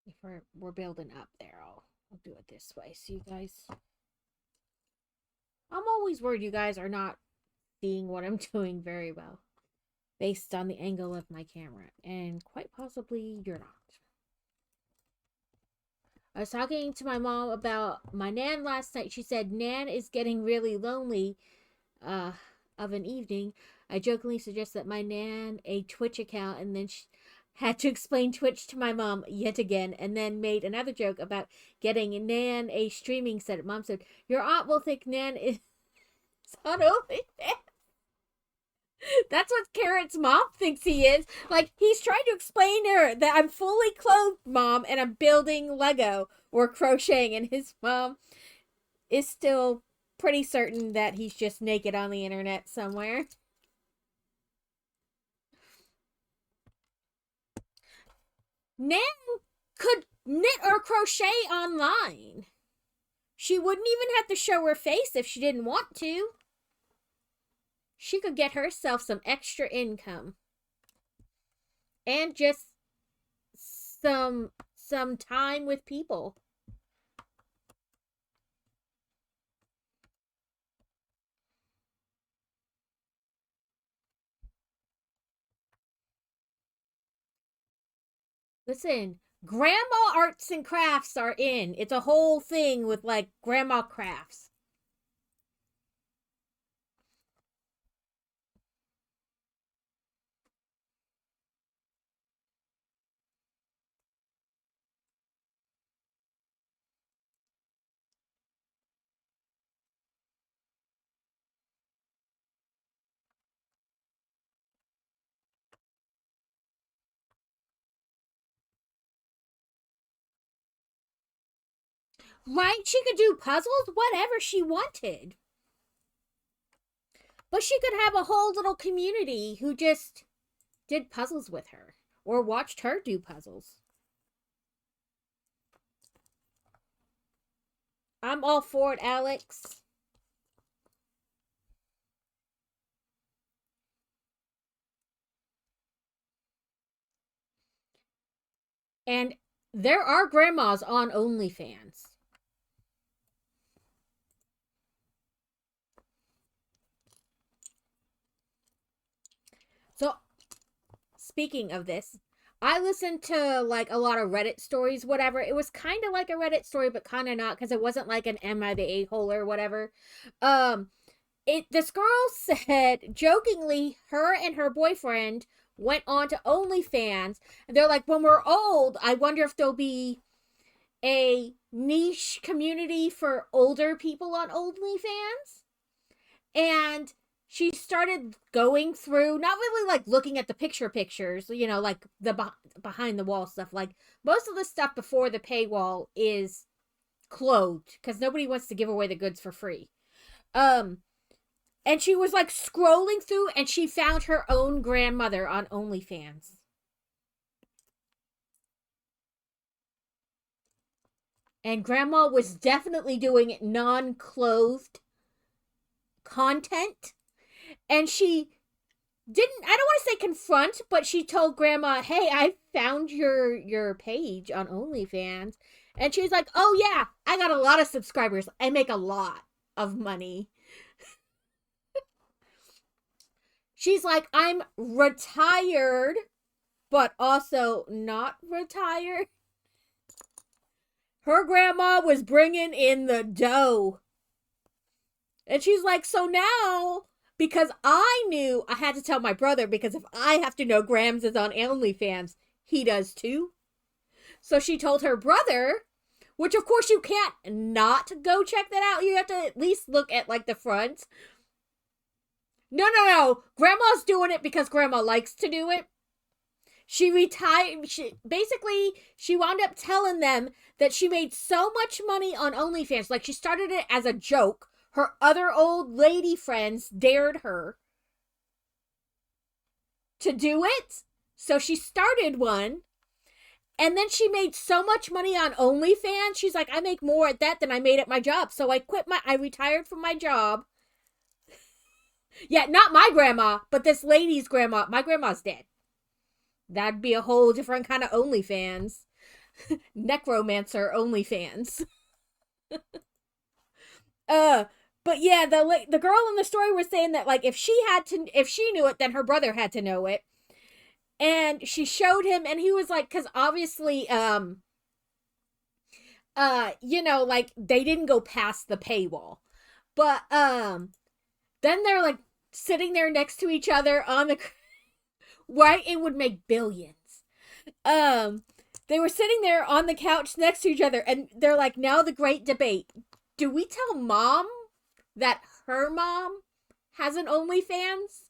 If we're building up there, I'll do it this way. So you guys, I'm always worried you guys are not seeing what I'm doing very well based on the angle of my camera, and quite possibly you're not. I was talking to my mom about my Nan last night. She said Nan is getting really lonely uh, of an evening. I jokingly suggest that my Nan a Twitch account, and then she had to explain Twitch to my mom yet again, and then made another joke about getting Nan a streaming set. Mom said, "Your aunt will think Nan is on OnlyFans." That's what Carrot's mom thinks he is. Like, he's trying to explain to her that I'm fully clothed, Mom, and I'm building Lego or crocheting, and his mom is still pretty certain that he's just naked on the internet somewhere. Nan could knit or crochet online. She wouldn't even have to show her face if she didn't want to. She could get herself some extra income. And just some time with people. Listen, grandma arts and crafts are in. It's a whole thing with like grandma crafts. Right? She could do puzzles, whatever she wanted. But she could have a whole little community who just did puzzles with her or watched her do puzzles. I'm all for it, Alex. And there are grandmas on OnlyFans. So, speaking of this, I listened to like a lot of Reddit stories, whatever. It was kind of like a Reddit story, but kind of not because it wasn't like an "Am I the a-hole" or whatever. This girl said jokingly her and her boyfriend went on to OnlyFans, and they're like, when we're old, I wonder if there'll be a niche community for older people on OnlyFans. And she started going through, not really like looking at the pictures, you know, like the behind the wall stuff. Like most of the stuff before the paywall is clothed because nobody wants to give away the goods for free. Um, And she was like scrolling through and she found her own grandmother on OnlyFans. And grandma was definitely doing non clothed content. And she didn't, I don't want to say confront, but she told grandma, "Hey, I found your page on OnlyFans." And she's like, "Oh yeah, I got a lot of subscribers. I make a lot of money." She's like, "I'm retired, but also not retired." Her grandma was bringing in the dough. And she's like, "So now, because I knew I had to tell my brother, because if I have to know Grams is on OnlyFans, he does too." So she told her brother, which of course you can't not go check that out. You have to at least look at like the front. No, no, no. Grandma's doing it because grandma likes to do it. She retired. She wound up telling them that she made so much money on OnlyFans. Like she started it as a joke. Her other old lady friends dared her to do it. So she started one. And then she made so much money on OnlyFans. She's like, "I make more at that than I made at my job." So I retired from my job. Yeah, not my grandma, but this lady's grandma. My grandma's dead. That'd be a whole different kind of OnlyFans. Necromancer OnlyFans. uh, but yeah, the girl in the story was saying that like if she knew it, then her brother had to know it. And she showed him, and he was like, because obviously, like they didn't go past the paywall, but then they're like sitting there next to each other on the right. It would make billions. Um, they were sitting there on the couch next to each other, and they're like, now the great debate: do we tell mom that her mom has an OnlyFans?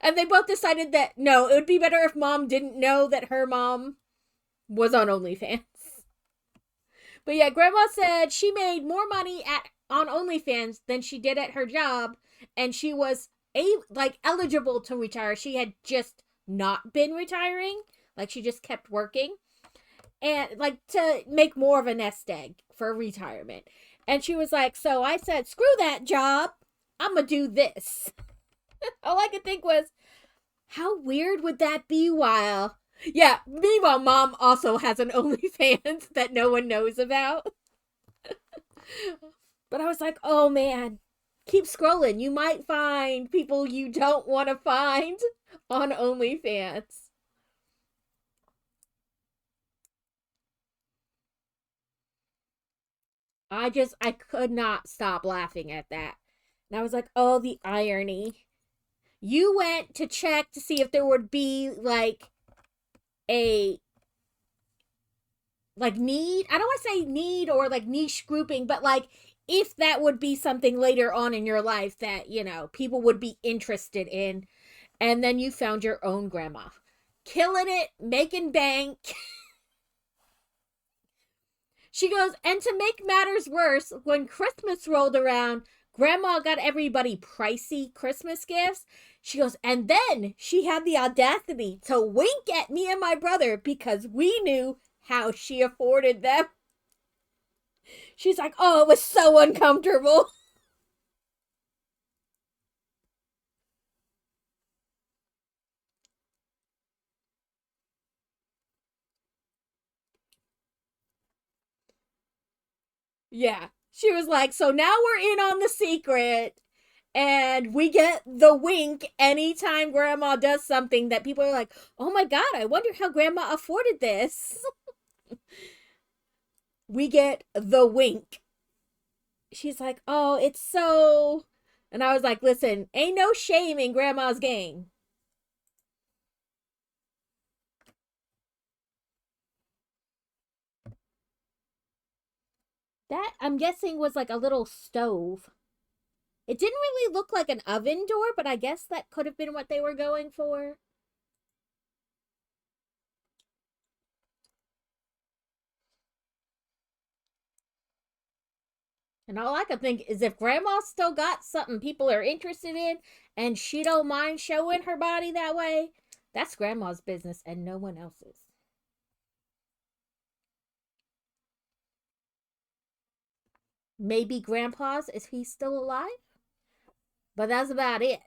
And they both decided that no, it would be better if mom didn't know that her mom was on OnlyFans. But yeah, grandma said she made more money at on OnlyFans than she did at her job, and she was eligible to retire. She had just not been retiring, like she just kept working, and like to make more of a nest egg for retirement. And she was like, "So I said, screw that job. I'm gonna do this." All I could think was, how weird would that be? While yeah, meanwhile, mom also has an OnlyFans that no one knows about. But I was like, oh man, keep scrolling. You might find people you don't want to find on OnlyFans. I could not stop laughing at that. And I was like, oh, the irony. You went to check to see if there would be like a need. I don't want to say need or like niche grouping, but like if that would be something later on in your life that, people would be interested in. And then you found your own grandma. Killing it, making bank. She goes, and to make matters worse, when Christmas rolled around, grandma got everybody pricey Christmas gifts. She goes, and then she had the audacity to wink at me and my brother because we knew how she afforded them. She's like, oh, it was so uncomfortable. Yeah. She was like, so now we're in on the secret. And we get the wink anytime grandma does something that people are like, oh my God, I wonder how grandma afforded this. We get the wink. She's like, oh, it's so. And I was like, listen, ain't no shame in grandma's game. That, I'm guessing, was like a little stove. It didn't really look like an oven door, but I guess that could have been what they were going for. And all I can think is if grandma still got something people are interested in and she don't mind showing her body that way, that's grandma's business and no one else's. Maybe grandpa's if he's still alive, but that's about it.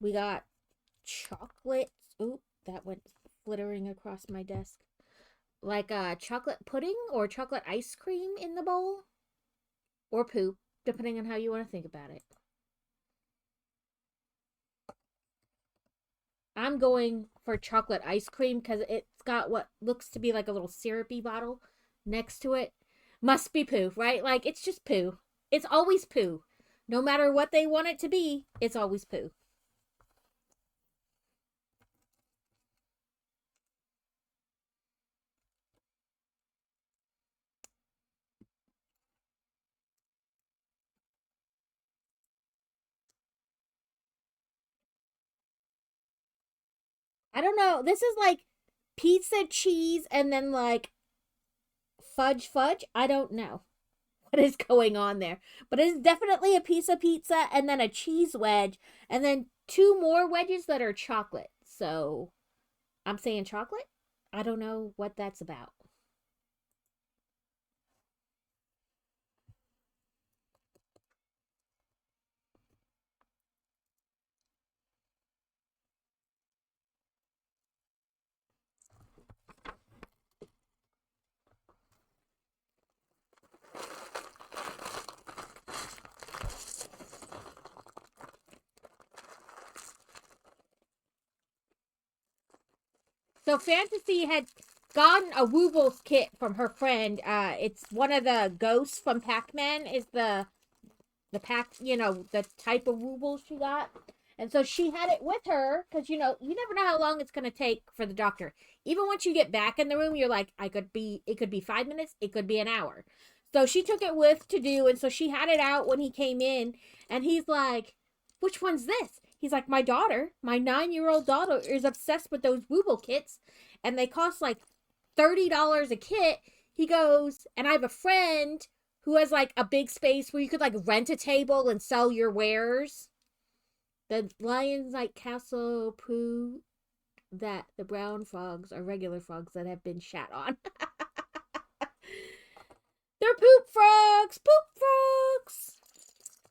We got chocolates. Oop, that went flittering across my desk. Like chocolate pudding or chocolate ice cream in the bowl or poop, depending on how you want to think about it. I'm going for chocolate ice cream because it's got what looks to be like a little syrupy bottle next to it. Must be poo, right? Like it's just poo. It's always poo. No matter what they want it to be, it's always poo. I don't know. This is like pizza cheese and then like fudge. I don't know what is going on there. But it's definitely a piece of pizza and then a cheese wedge and then two more wedges that are chocolate. So I'm saying chocolate? I don't know what that's about. So Fantasy had gotten a Woobles kit from her friend. It's one of the ghosts from Pac-Man is the pack, the type of rubles she got. And so she had it with her because, you never know how long it's going to take for the doctor. Even once you get back in the room, you're like, it could be 5 minutes, it could be an hour. So she took it with to do. And so she had it out when he came in. And he's like, which one's this? He's like, my daughter, my 9-year-old daughter is obsessed with those Wooble kits. And they cost like $30 a kit. He goes, and I have a friend who has like a big space where you could like rent a table and sell your wares. The lions like castle poo that the brown frogs are regular frogs that have been shat on. They're poop frogs, poop frogs.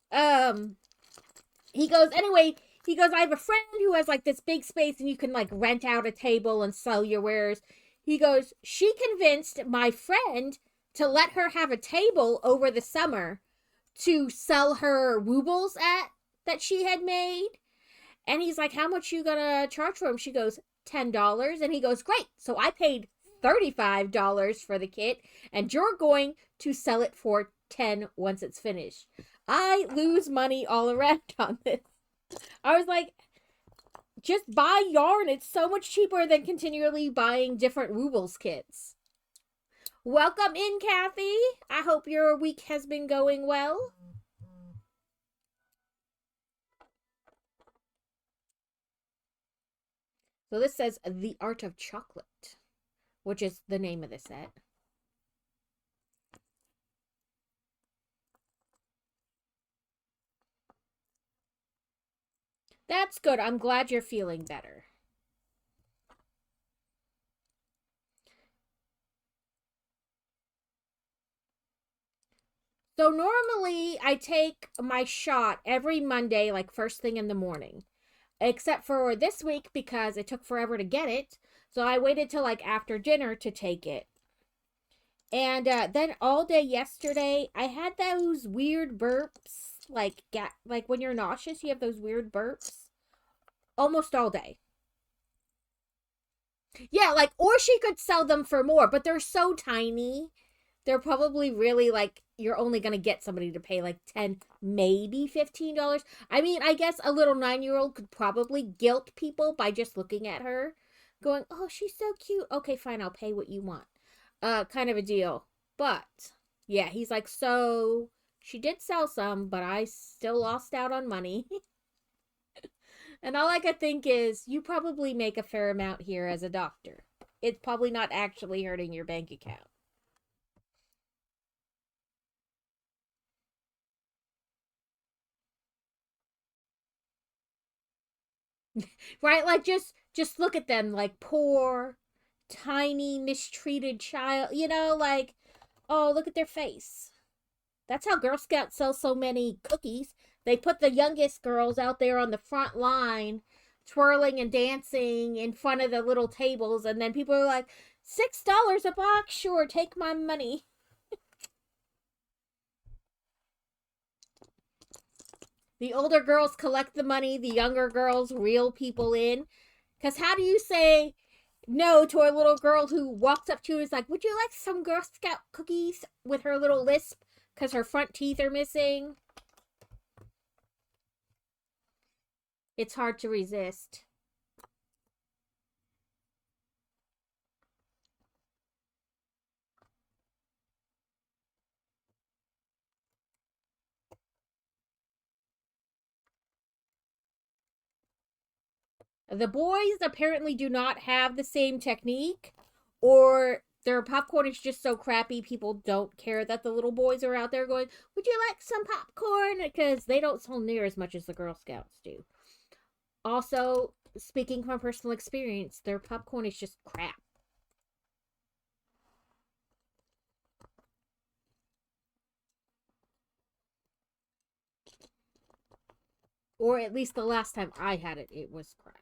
Um, he goes, I have a friend who has like this big space and you can like rent out a table and sell your wares. He goes, she convinced my friend to let her have a table over the summer to sell her woobles at that she had made. And he's like, how much you gonna charge for them? She goes, $10. And he goes, great. So I paid $35 for the kit, and you're going to sell it for 10 once it's finished. I lose money all around on this. I was like, just buy yarn. It's so much cheaper than continually buying different Woobles kits. Welcome in, Kathy. I hope your week has been going well. So this says The Art of Chocolate, which is the name of the set. That's good. I'm glad you're feeling better. So normally I take my shot every Monday, like first thing in the morning. Except for this week because it took forever to get it. So I waited till like after dinner to take it. And then all day yesterday, I had those weird burps, like when you're nauseous, you have those weird burps almost all day. Yeah, like or she could sell them for more, but they're so tiny. They're probably really like you're only gonna get somebody to pay like 10, maybe $15. I mean, I guess a little 9-year-old could probably guilt people by just looking at her, going, "Oh, she's so cute. Okay, fine, I'll pay what you want." Kind of a deal. But yeah, he's like, so she did sell some, but I still lost out on money. And all I could think is, you probably make a fair amount here as a doctor. It's probably not actually hurting your bank account. Right? Like just look at them, like poor, tiny, mistreated child, like, oh, look at their face. That's how Girl Scouts sell so many cookies. They put the youngest girls out there on the front line, twirling and dancing in front of the little tables, and then people are like, $6 a box? Sure, take my money. The older girls collect the money, the younger girls reel people in. Because how do you say no to a little girl who walks up to you and is like, would you like some Girl Scout cookies, with her little lisp because her front teeth are missing? It's hard to resist. The boys apparently do not have the same technique, or their popcorn is just so crappy people don't care that the little boys are out there going, would you like some popcorn? Because they don't sell near as much as the Girl Scouts do. Also, speaking from personal experience, their popcorn is just crap. Or at least the last time I had it, it was crap.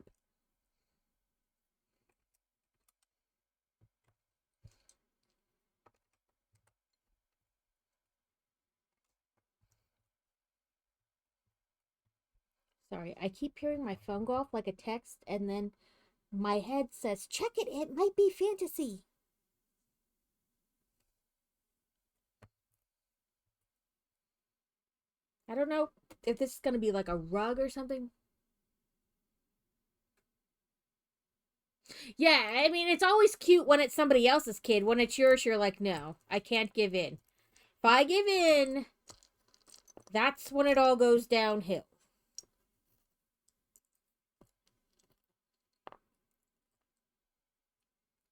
Sorry, I keep hearing my phone go off like a text, and then my head says, check it, it might be fantasy. I don't know if this is going to be like a rug or something. Yeah, I mean, it's always cute when it's somebody else's kid. When it's yours, you're like, no, I can't give in. If I give in, that's when it all goes downhill.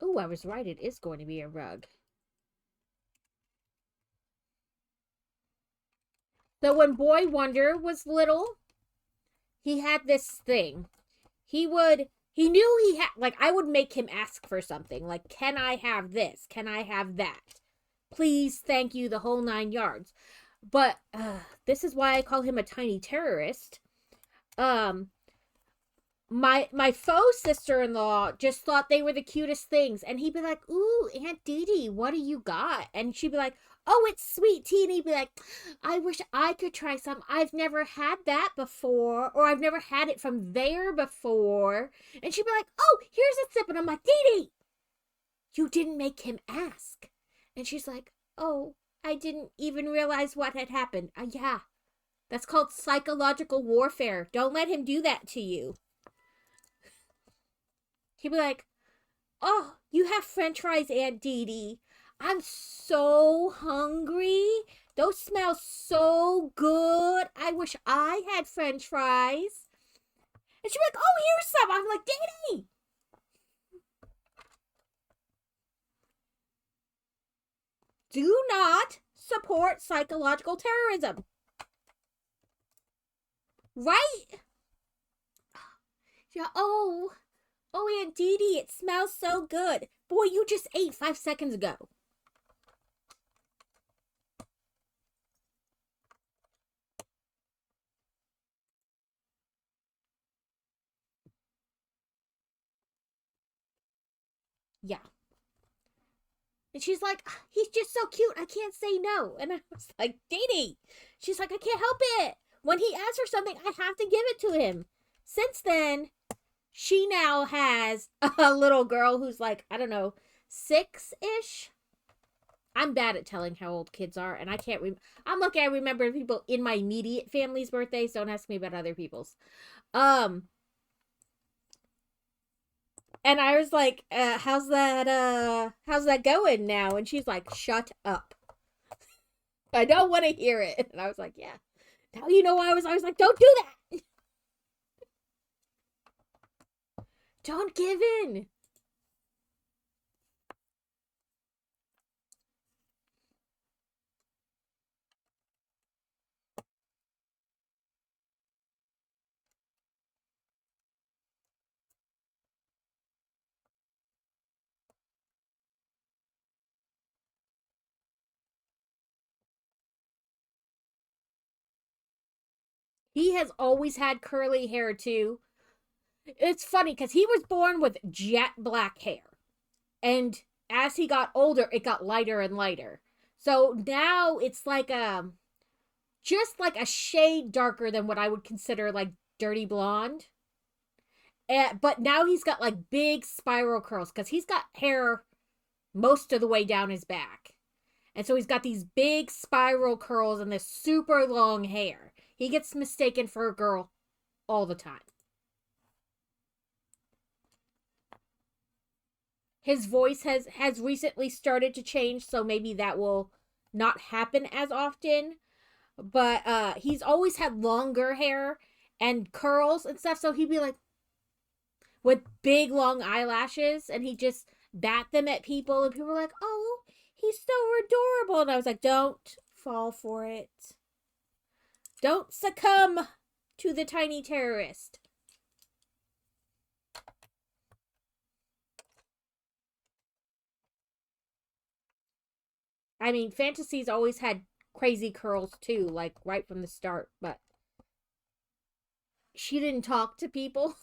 Oh, I was right. It is going to be a rug. So when Boy Wonder was little, he had this thing. He knew he had, like, I would make him ask for something. Like, can I have this? Can I have that? Please, thank you, the whole 9 yards. But this is why I call him a tiny terrorist. Um, my faux sister-in-law just thought they were the cutest things, and he'd be like, ooh, Aunt Dee Dee, what do you got? And she'd be like, oh, it's sweet tea. And he'd be like, I wish I could try some. I've never had that before, or I've never had it from there before. And she'd be like, oh, here's a sip. And I'm like, Dee Dee, you didn't make him ask. And she's like, oh, I didn't even realize what had happened. Yeah, that's called psychological warfare. Don't let him do that to you. He'd be like, oh, you have french fries, Aunt Dee Dee. I'm so hungry. Those smell so good. I wish I had french fries. And she'd be like, oh, here's some. I'm like, Dee Dee. Do not support psychological terrorism. Right? Yeah, oh, Aunt Dee Dee, it smells so good. Boy, you just ate 5 seconds ago. Yeah. And she's like, he's just so cute. I can't say no. And I was like, Dee Dee. She's like, I can't help it. When he asks for something, I have to give it to him. Since then, she now has a little girl who's like, I don't know, 6-ish. I'm bad at telling how old kids are, and I can't. I'm lucky I remember people in my immediate family's birthdays. Don't ask me about other people's. Um, and I was like, how's that going now? And she's like, shut up. I don't want to hear it. And I was like, yeah. Now you know why I was like, don't do that. Don't give in. He has always had curly hair too. It's funny because he was born with jet black hair. And as he got older, it got lighter and lighter. So now it's like just like a shade darker than what I would consider like dirty blonde. But now he's got like big spiral curls because he's got hair most of the way down his back. And so he's got these big spiral curls and this super long hair. He gets mistaken for a girl all the time. His voice has recently started to change, so maybe that will not happen as often. But he's always had longer hair and curls and stuff, so he'd be like with big long eyelashes, and he just bat them at people, and people were like, "Oh, he's so adorable," and I was like, "Don't fall for it. Don't succumb to the tiny terrorist." I mean, Fantasy's always had crazy curls too, like right from the start, but she didn't talk to people.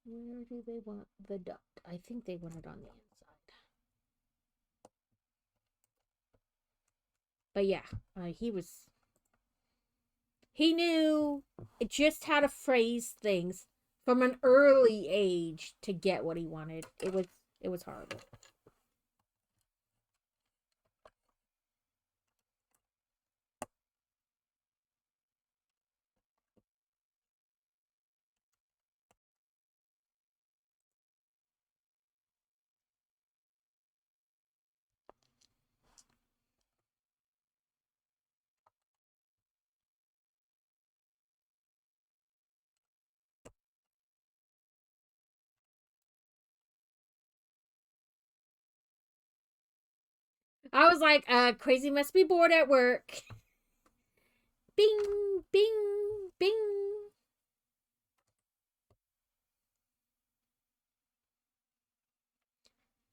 Where do they want the duct? I think they want it on the inside. But yeah, he knew just how to phrase things from an early age to get what he wanted. It was horrible. I was like, crazy must be bored at work. Bing, bing, bing.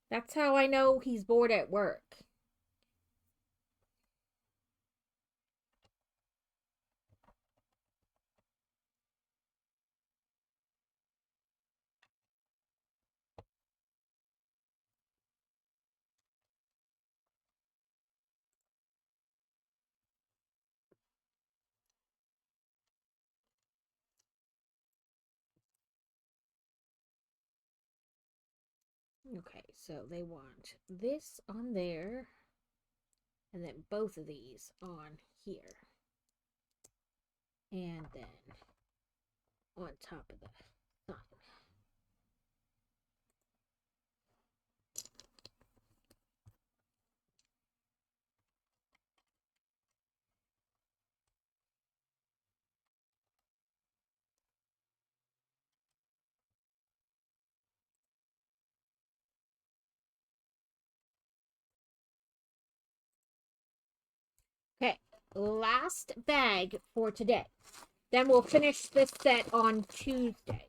That's how I know he's bored at work. Okay, so they want this on there, and then both of these on here. And then on top of the sign. Okay, last bag for today. Then we'll finish this set on Tuesday.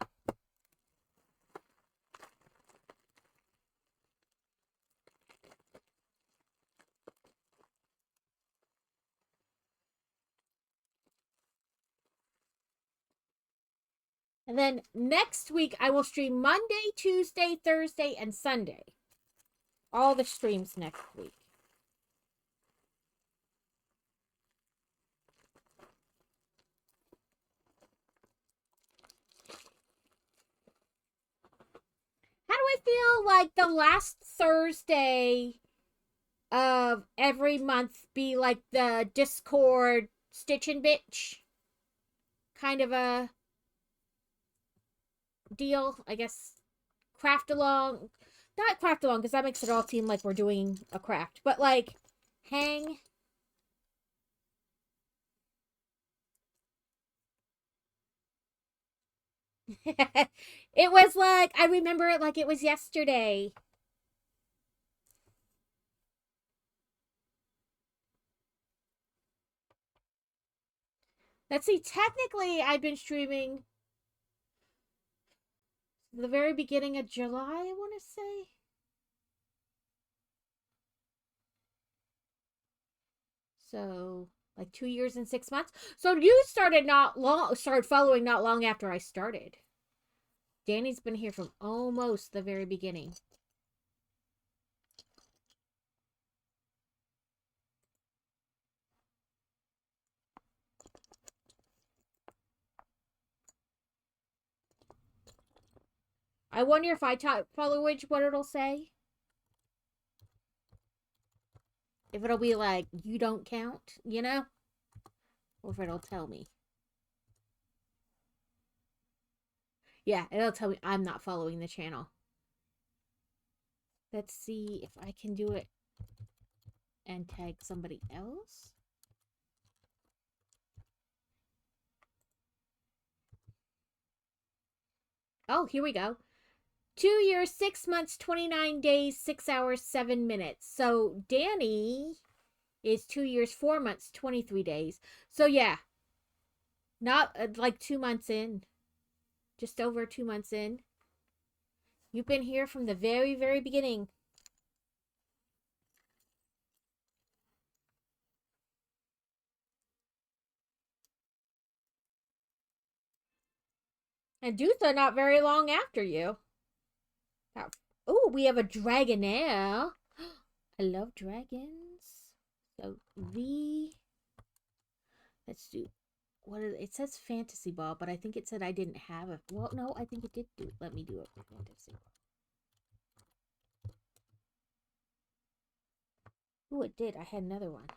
And then next week, I will stream Monday, Tuesday, Thursday, and Sunday. All the streams next week. How do I feel like the last Thursday of every month be like the Discord stitch and bitch kind of a deal, I guess. Craft along, not craft along because that makes it all seem like we're doing a craft, but like hang. It was like I remember it like it was yesterday. Let's see. Technically, I've been streaming the very beginning of July. I want to say. So like 2 years and 6 months. So you started following not long after I started. Danny's been here from almost the very beginning. I wonder if I type followage, what it'll say. If it'll be like, you don't count, you know? Or if it'll tell me. Yeah, it'll tell me I'm not following the channel. Let's see if I can do it and tag somebody else. Oh, here we go. 2 years, 6 months, 29 days, 6 hours, 7 minutes. So Danny is 2 years, 4 months, 23 days. So yeah, not like 2 months in, just over 2 months in. You've been here from the very, very beginning. And Dutha not very long after you. Oh, we have a Dragonair. I love dragons. So let's do what is it says fantasy ball, but I think it said I didn't have it. Well, no, I think it did do. Let me do it for fantasy. Oh, it did. I had another one.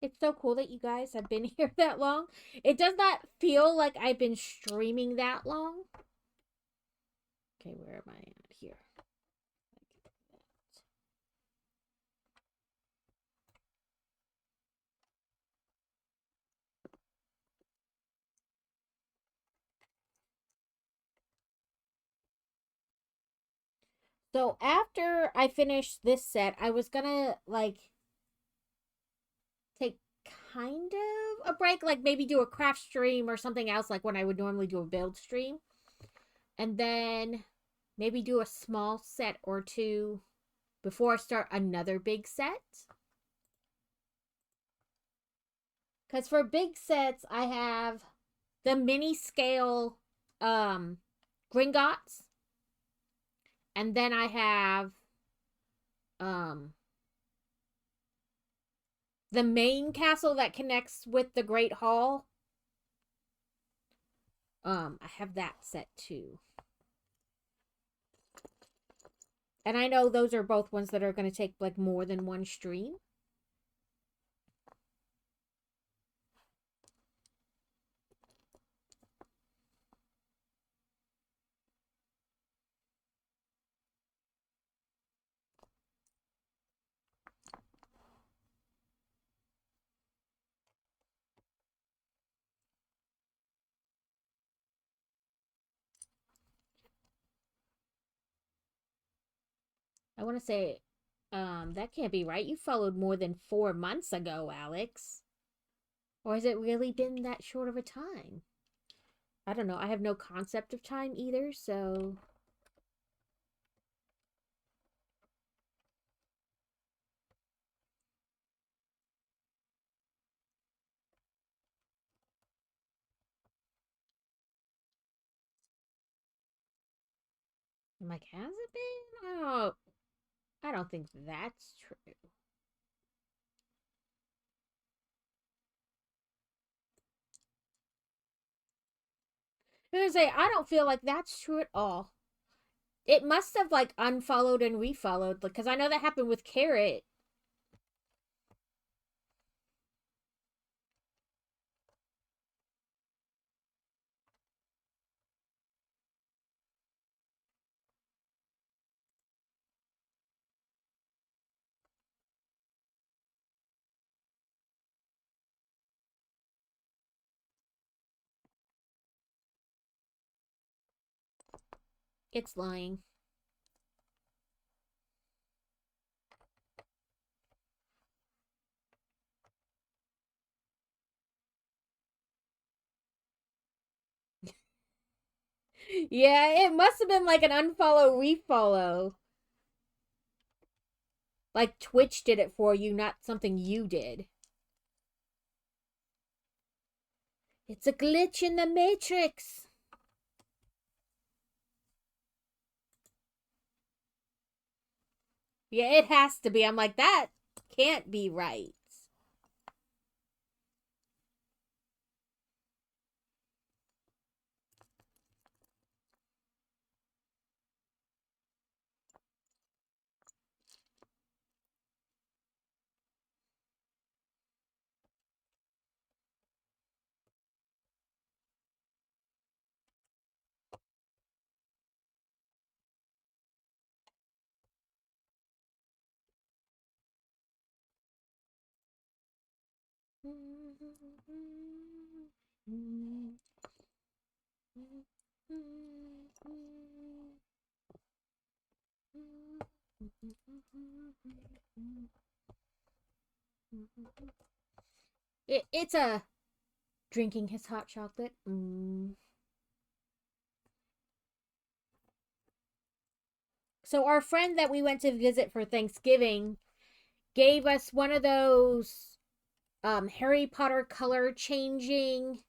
It's so cool that you guys have been here that long. It does not feel like I've been streaming that long. Okay, where am I at here? So after I finished this set, I was gonna like take kind of a break, like maybe do a craft stream or something else, like when I would normally do a build stream. And then maybe do a small set or two before I start another big set. Because for big sets, I have the mini scale Gringotts. And then I have the main castle that connects with the Great Hall. I have that set too. And I know those are both ones that are going to take like more than one stream. I want to say, that can't be right. You followed more than 4 months ago, Alex. Or has it really been that short of a time? I don't know. I have no concept of time either, so. I'm like, has it been? Oh, I don't think that's true. I was gonna say, I don't feel like that's true at all. It must have like unfollowed and refollowed because I know that happened with Carrot. It's lying. Yeah, it must have been like an unfollow refollow. Like Twitch did it for you, not something you did. It's a glitch in the matrix. Yeah, it has to be. I'm like, that can't be right. It's a drinking his hot chocolate. So our friend that we went to visit for Thanksgiving gave us one of those Harry Potter color changing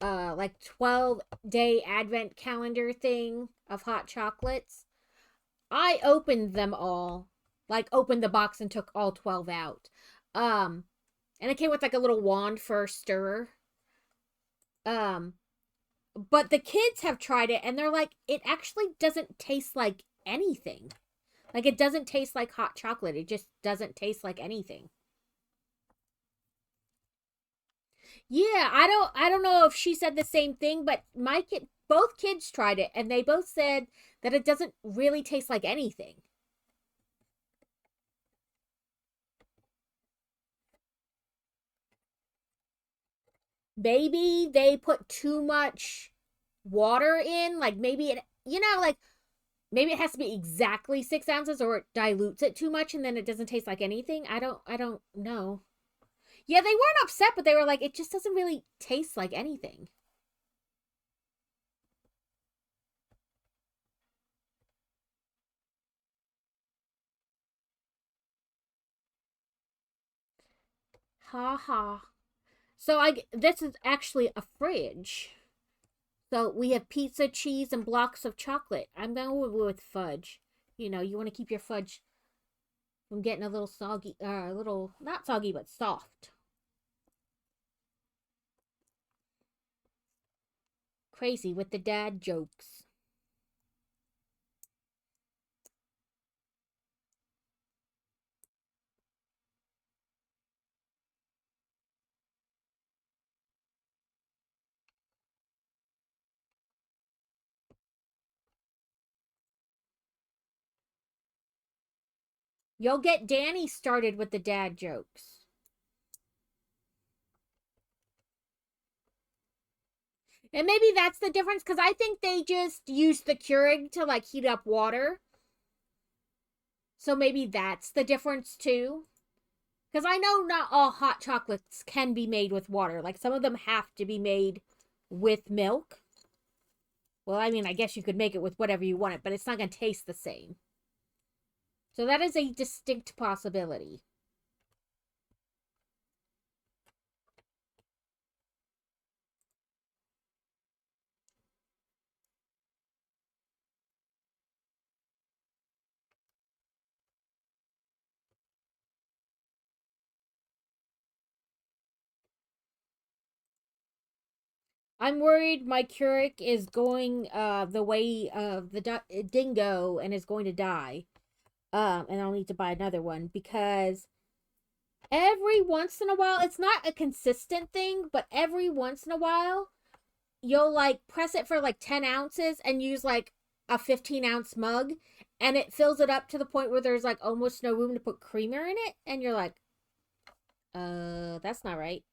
like 12-day advent calendar thing of hot chocolates. I opened them all. Like opened the box and took all 12 out. Um and it came with like a little wand for a stirrer. Um but the kids have tried it and they're like it actually doesn't taste like anything. Like it doesn't taste like hot chocolate. It just doesn't taste like anything. Yeah, I don't know if she said the same thing, but my kid both kids tried it and they both said that it doesn't really taste like anything. Maybe they put too much water in, like maybe it like maybe it has to be exactly 6 ounces or it dilutes it too much and then it doesn't taste like anything. I don't know. Yeah, they weren't upset, but they were like, it just doesn't really taste like anything. Ha ha. So I this is actually a fridge. So we have pizza, cheese, and blocks of chocolate. I'm going with fudge. You want to keep your fudge from getting a little soggy, a little not soggy but soft. Crazy with the dad jokes. You'll get Danny started with the dad jokes. And maybe that's the difference because I think they just use the Keurig to like heat up water. So maybe that's the difference too. Because I know not all hot chocolates can be made with water. Like some of them have to be made with milk. Well, I mean, I guess you could make it with whatever you want it, but it's not going to taste the same. So that is a distinct possibility. I'm worried my Keurig is going the way of the dingo and is going to die. And I'll need to buy another one because every once in a while, it's not a consistent thing, but every once in a while, you'll like press it for like 10 ounces and use like a 15-ounce mug, and it fills it up to the point where there's like almost no room to put creamer in it. And you're like, that's not right.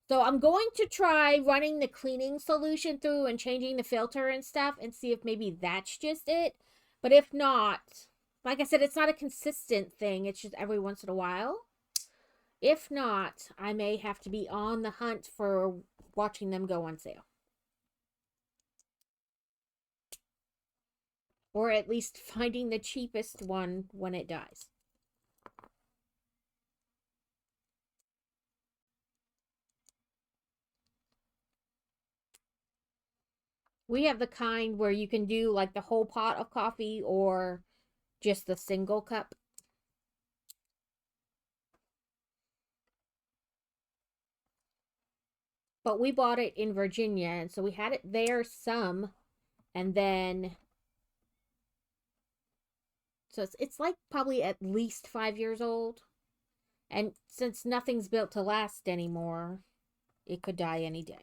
So I'm going to try running the cleaning solution through and changing the filter and stuff and see if maybe that's just it. But if not, like I said, it's not a consistent thing. It's just every once in a while. If not, I may have to be on the hunt for watching them go on sale. Or at least finding the cheapest one when it dies. We have the kind where you can do like the whole pot of coffee or just the single cup. But we bought it in Virginia, and so we had it there some, and then so it's like probably at least 5 years old. And since nothing's built to last anymore, it could die any day.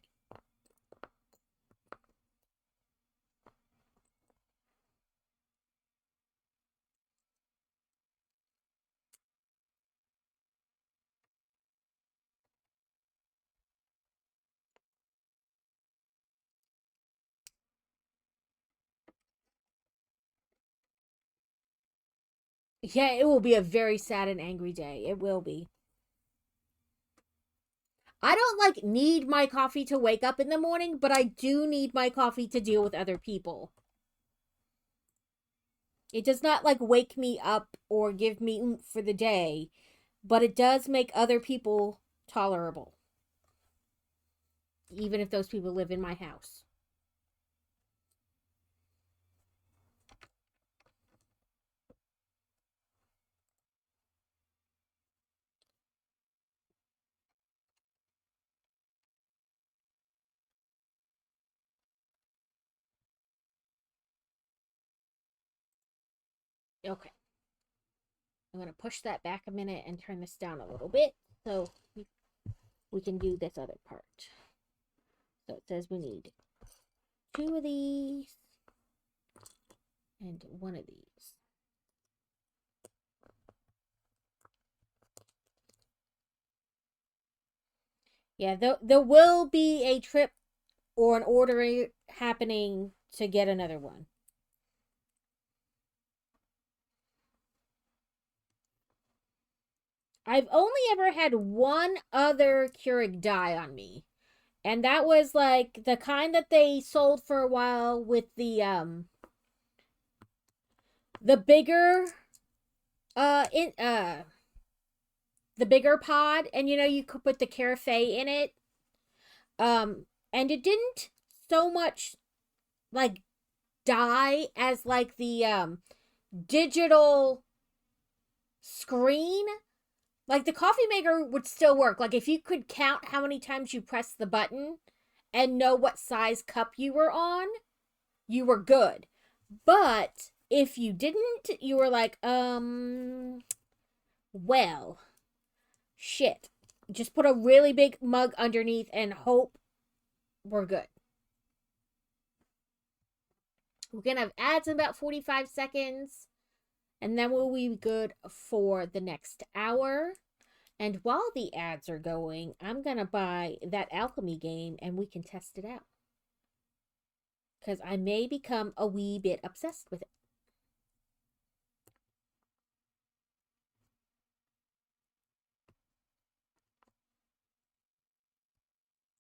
Yeah, it will be a very sad and angry day. It will be. I don't like need my coffee to wake up in the morning, but I do need my coffee to deal with other people. It does not like wake me up or give me oomph for the day, but it does make other people tolerable, even if those people live in my house. Okay. I'm going to push that back a minute and turn this down a little bit so we can do this other part. So it says we need 2 of these and 1 of these. Yeah, there will be a trip or an order happening to get another one. I've only ever had one other Keurig die on me. And that was like the kind that they sold for a while with the bigger in the bigger pod, and you know you could put the carafe in it. And it didn't so much like die as like the digital screen. Like the coffee maker would still work. Like if you could count how many times you pressed the button and know what size cup you were on, you were good. But if you didn't, you were like, well, shit. Just put a really big mug underneath and hope we're good. We're gonna have ads in about 45 seconds, and then we'll be good for the next hour. And while the ads are going, I'm gonna buy that alchemy game and we can test it out. Because I may become a wee bit obsessed with it.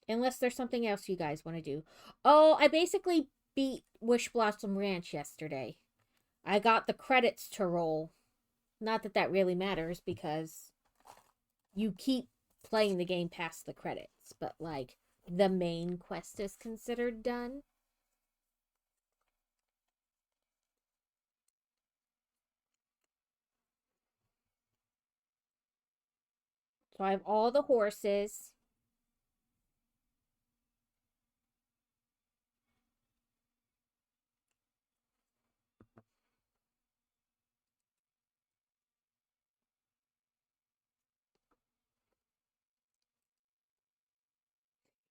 Unless there's something else you guys want to do. Oh, I basically beat Wish Blossom Ranch yesterday. I got the credits to roll. Not that that really matters because you keep playing the game past the credits, but like the main quest is considered done. So I have all the horses.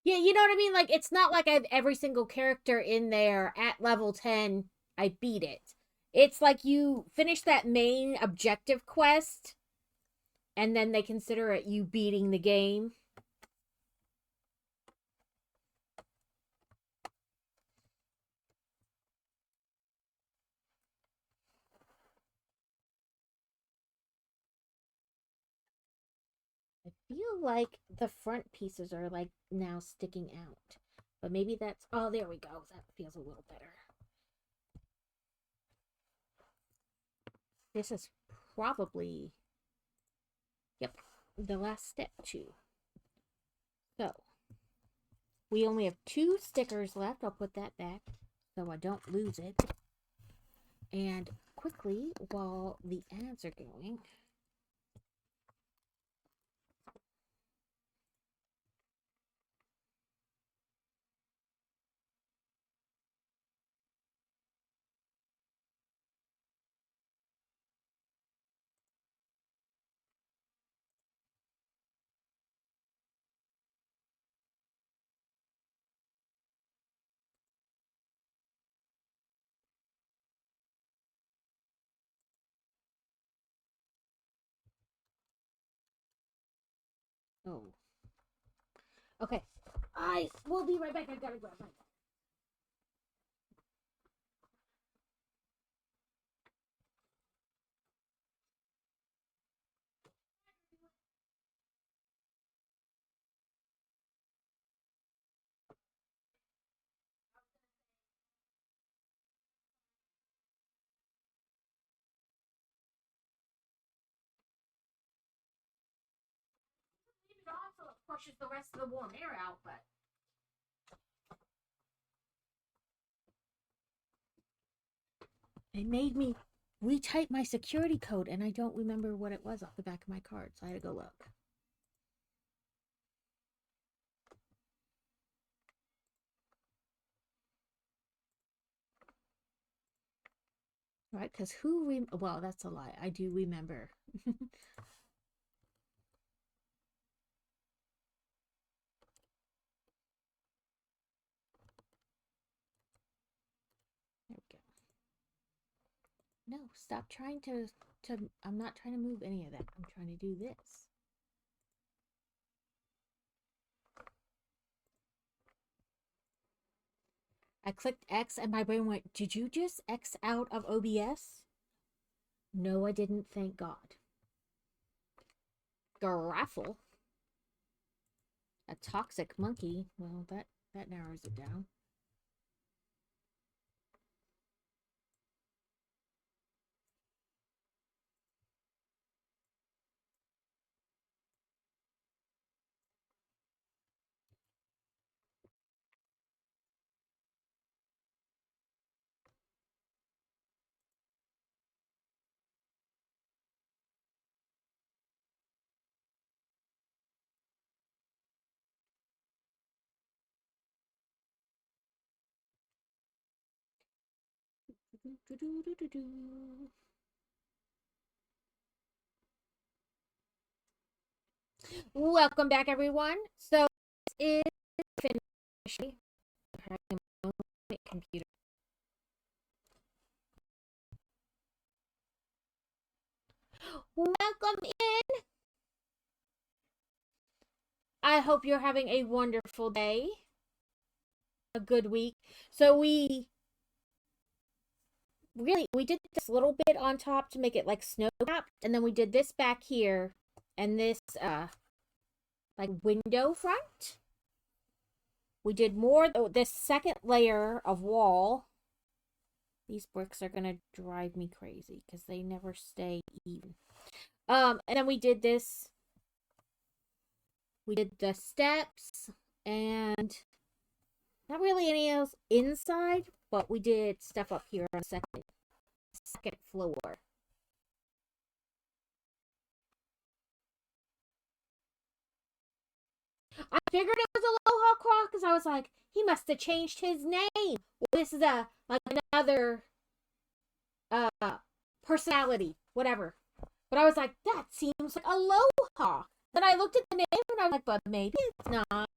Yeah, you know what I mean? Like, it's not like I have every single character in there at level 10. I beat it. It's like you finish that main objective quest, and then they consider it you beating the game. I feel like the front pieces are like now sticking out. But maybe that's. Oh, there we go. That feels a little better. This is probably. Yep, the last step, too. So, we only have 2 stickers left. I'll put that back so I don't lose it. And quickly, while the ads are going, oh, okay. I will be right back. I gotta grab my. Leave it on so it pushes the rest of the warm air out, but it made me retype my security code, and I don't remember what it was off the back of my card, so I had to go look. Right? Because well, that's a lie. I do remember. There we go. No, stop trying to. I'm not trying to move any of that. I'm trying to do this. I clicked X and my brain went, did you just X out of OBS? No, I didn't, thank God. Garaffle. A toxic monkey. Well, that narrows it down. Welcome back, everyone. So this is finishing computer. Welcome in. I hope you're having a wonderful day, a good week. So we did this little bit on top to make it like snow capped, and then we did this back here and this like window front. We did more this second layer of wall. These bricks are gonna drive me crazy because they never stay even. And then we did this. We did the steps and not really any else inside, but we did stuff up here on the second floor. I figured it was a Aloha Croc because I was like, he must have changed his name. Well, this is a like another personality, whatever. But I was like, that seems like Aloha. Then I looked at the name and I was like, but maybe it's not.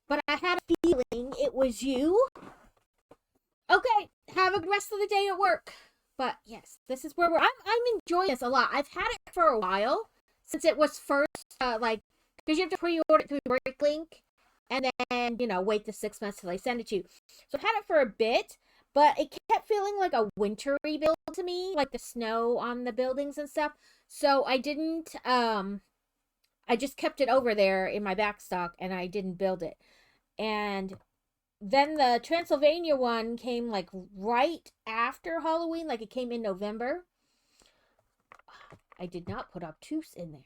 but I had a feeling it was you. Okay, have a good rest of the day at work. But yes, this is where I'm enjoying this a lot. I've had it for a while since it was first because you have to pre-order it through Bricklink and then wait the 6 months till they send it to you. So I've had it for a bit, but it kept feeling like a wintry build to me, like the snow on the buildings and stuff. So I didn't. I just kept it over there in my back stock and I didn't build it. And then the Transylvania one came like right after Halloween, like it came in November. I did not put obtuse in there.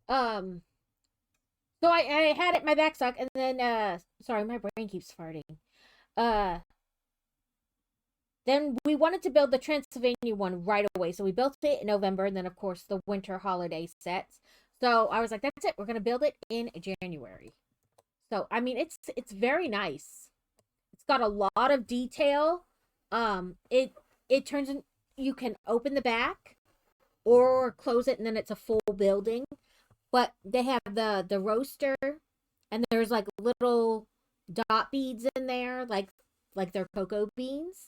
Um, so I had it in my back stock, and then sorry, my brain keeps farting. Uh, then we wanted to build the Transylvania one right away, so we built it in November, and then of course the winter holiday sets. So I was like, that's it, we're gonna build it in January. So I mean, it's very nice. It's got a lot of detail. It turns in. You can open the back or close it, and then it's a full building. But they have the roaster, and there's like little dot beads in there, like they're cocoa beans.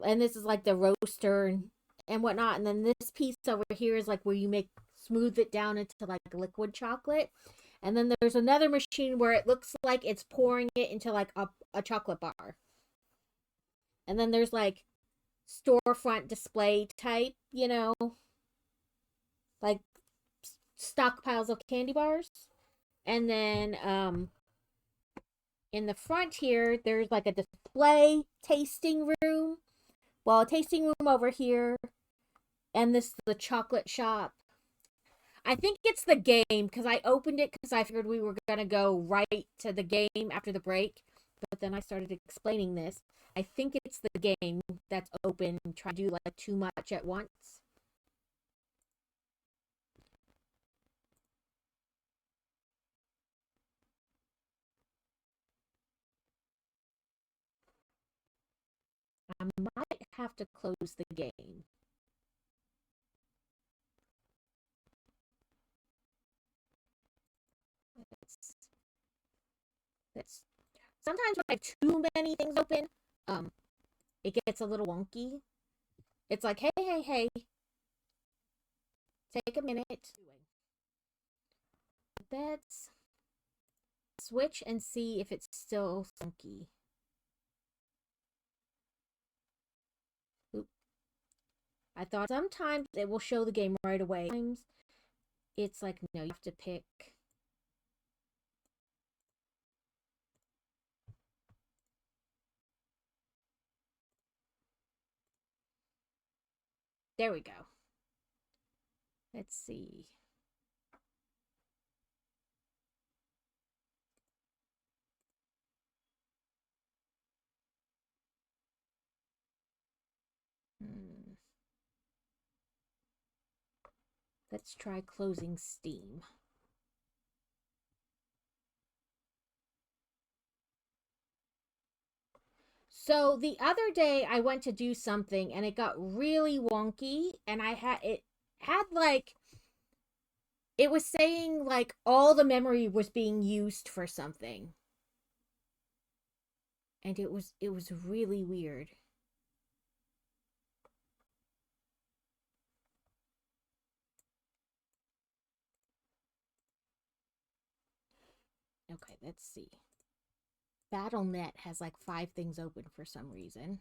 And this is like the roaster and whatnot. And then this piece over here is like where you make smooth it down into like liquid chocolate. And then there's another machine where it looks like it's pouring it into like a chocolate bar. And then there's like storefront display type, like stockpiles of candy bars. And then in the front here, there's like a display tasting room. Well, a tasting room over here, and this is the chocolate shop. I think it's the game because I opened it because I figured we were gonna go right to the game after the break, but then I started explaining this. I think it's the game that's open, trying to do like too much at once. I might have to close the game. That's, that's sometimes when I have too many things open, um, it gets a little wonky. It's like, hey, hey, hey, take a minute. Let's switch and see if it's still funky. Oop. I thought sometimes it will show the game right away. Sometimes it's like, no, you have to pick. There we go. Let's see. Let's try closing Steam. So the other day I went to do something and it got really wonky and it had like it was saying like all the memory was being used for something. And it was really weird. Okay, let's see. BattleNet has like 5 things open for some reason.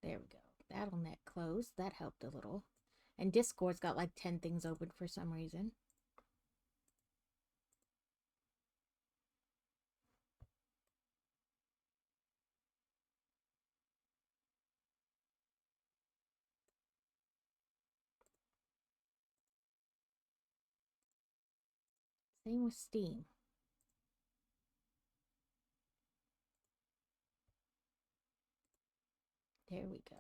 There we go. BattleNet closed. That helped a little. And Discord's got like 10 things open for some reason. Same with Steam. There we go.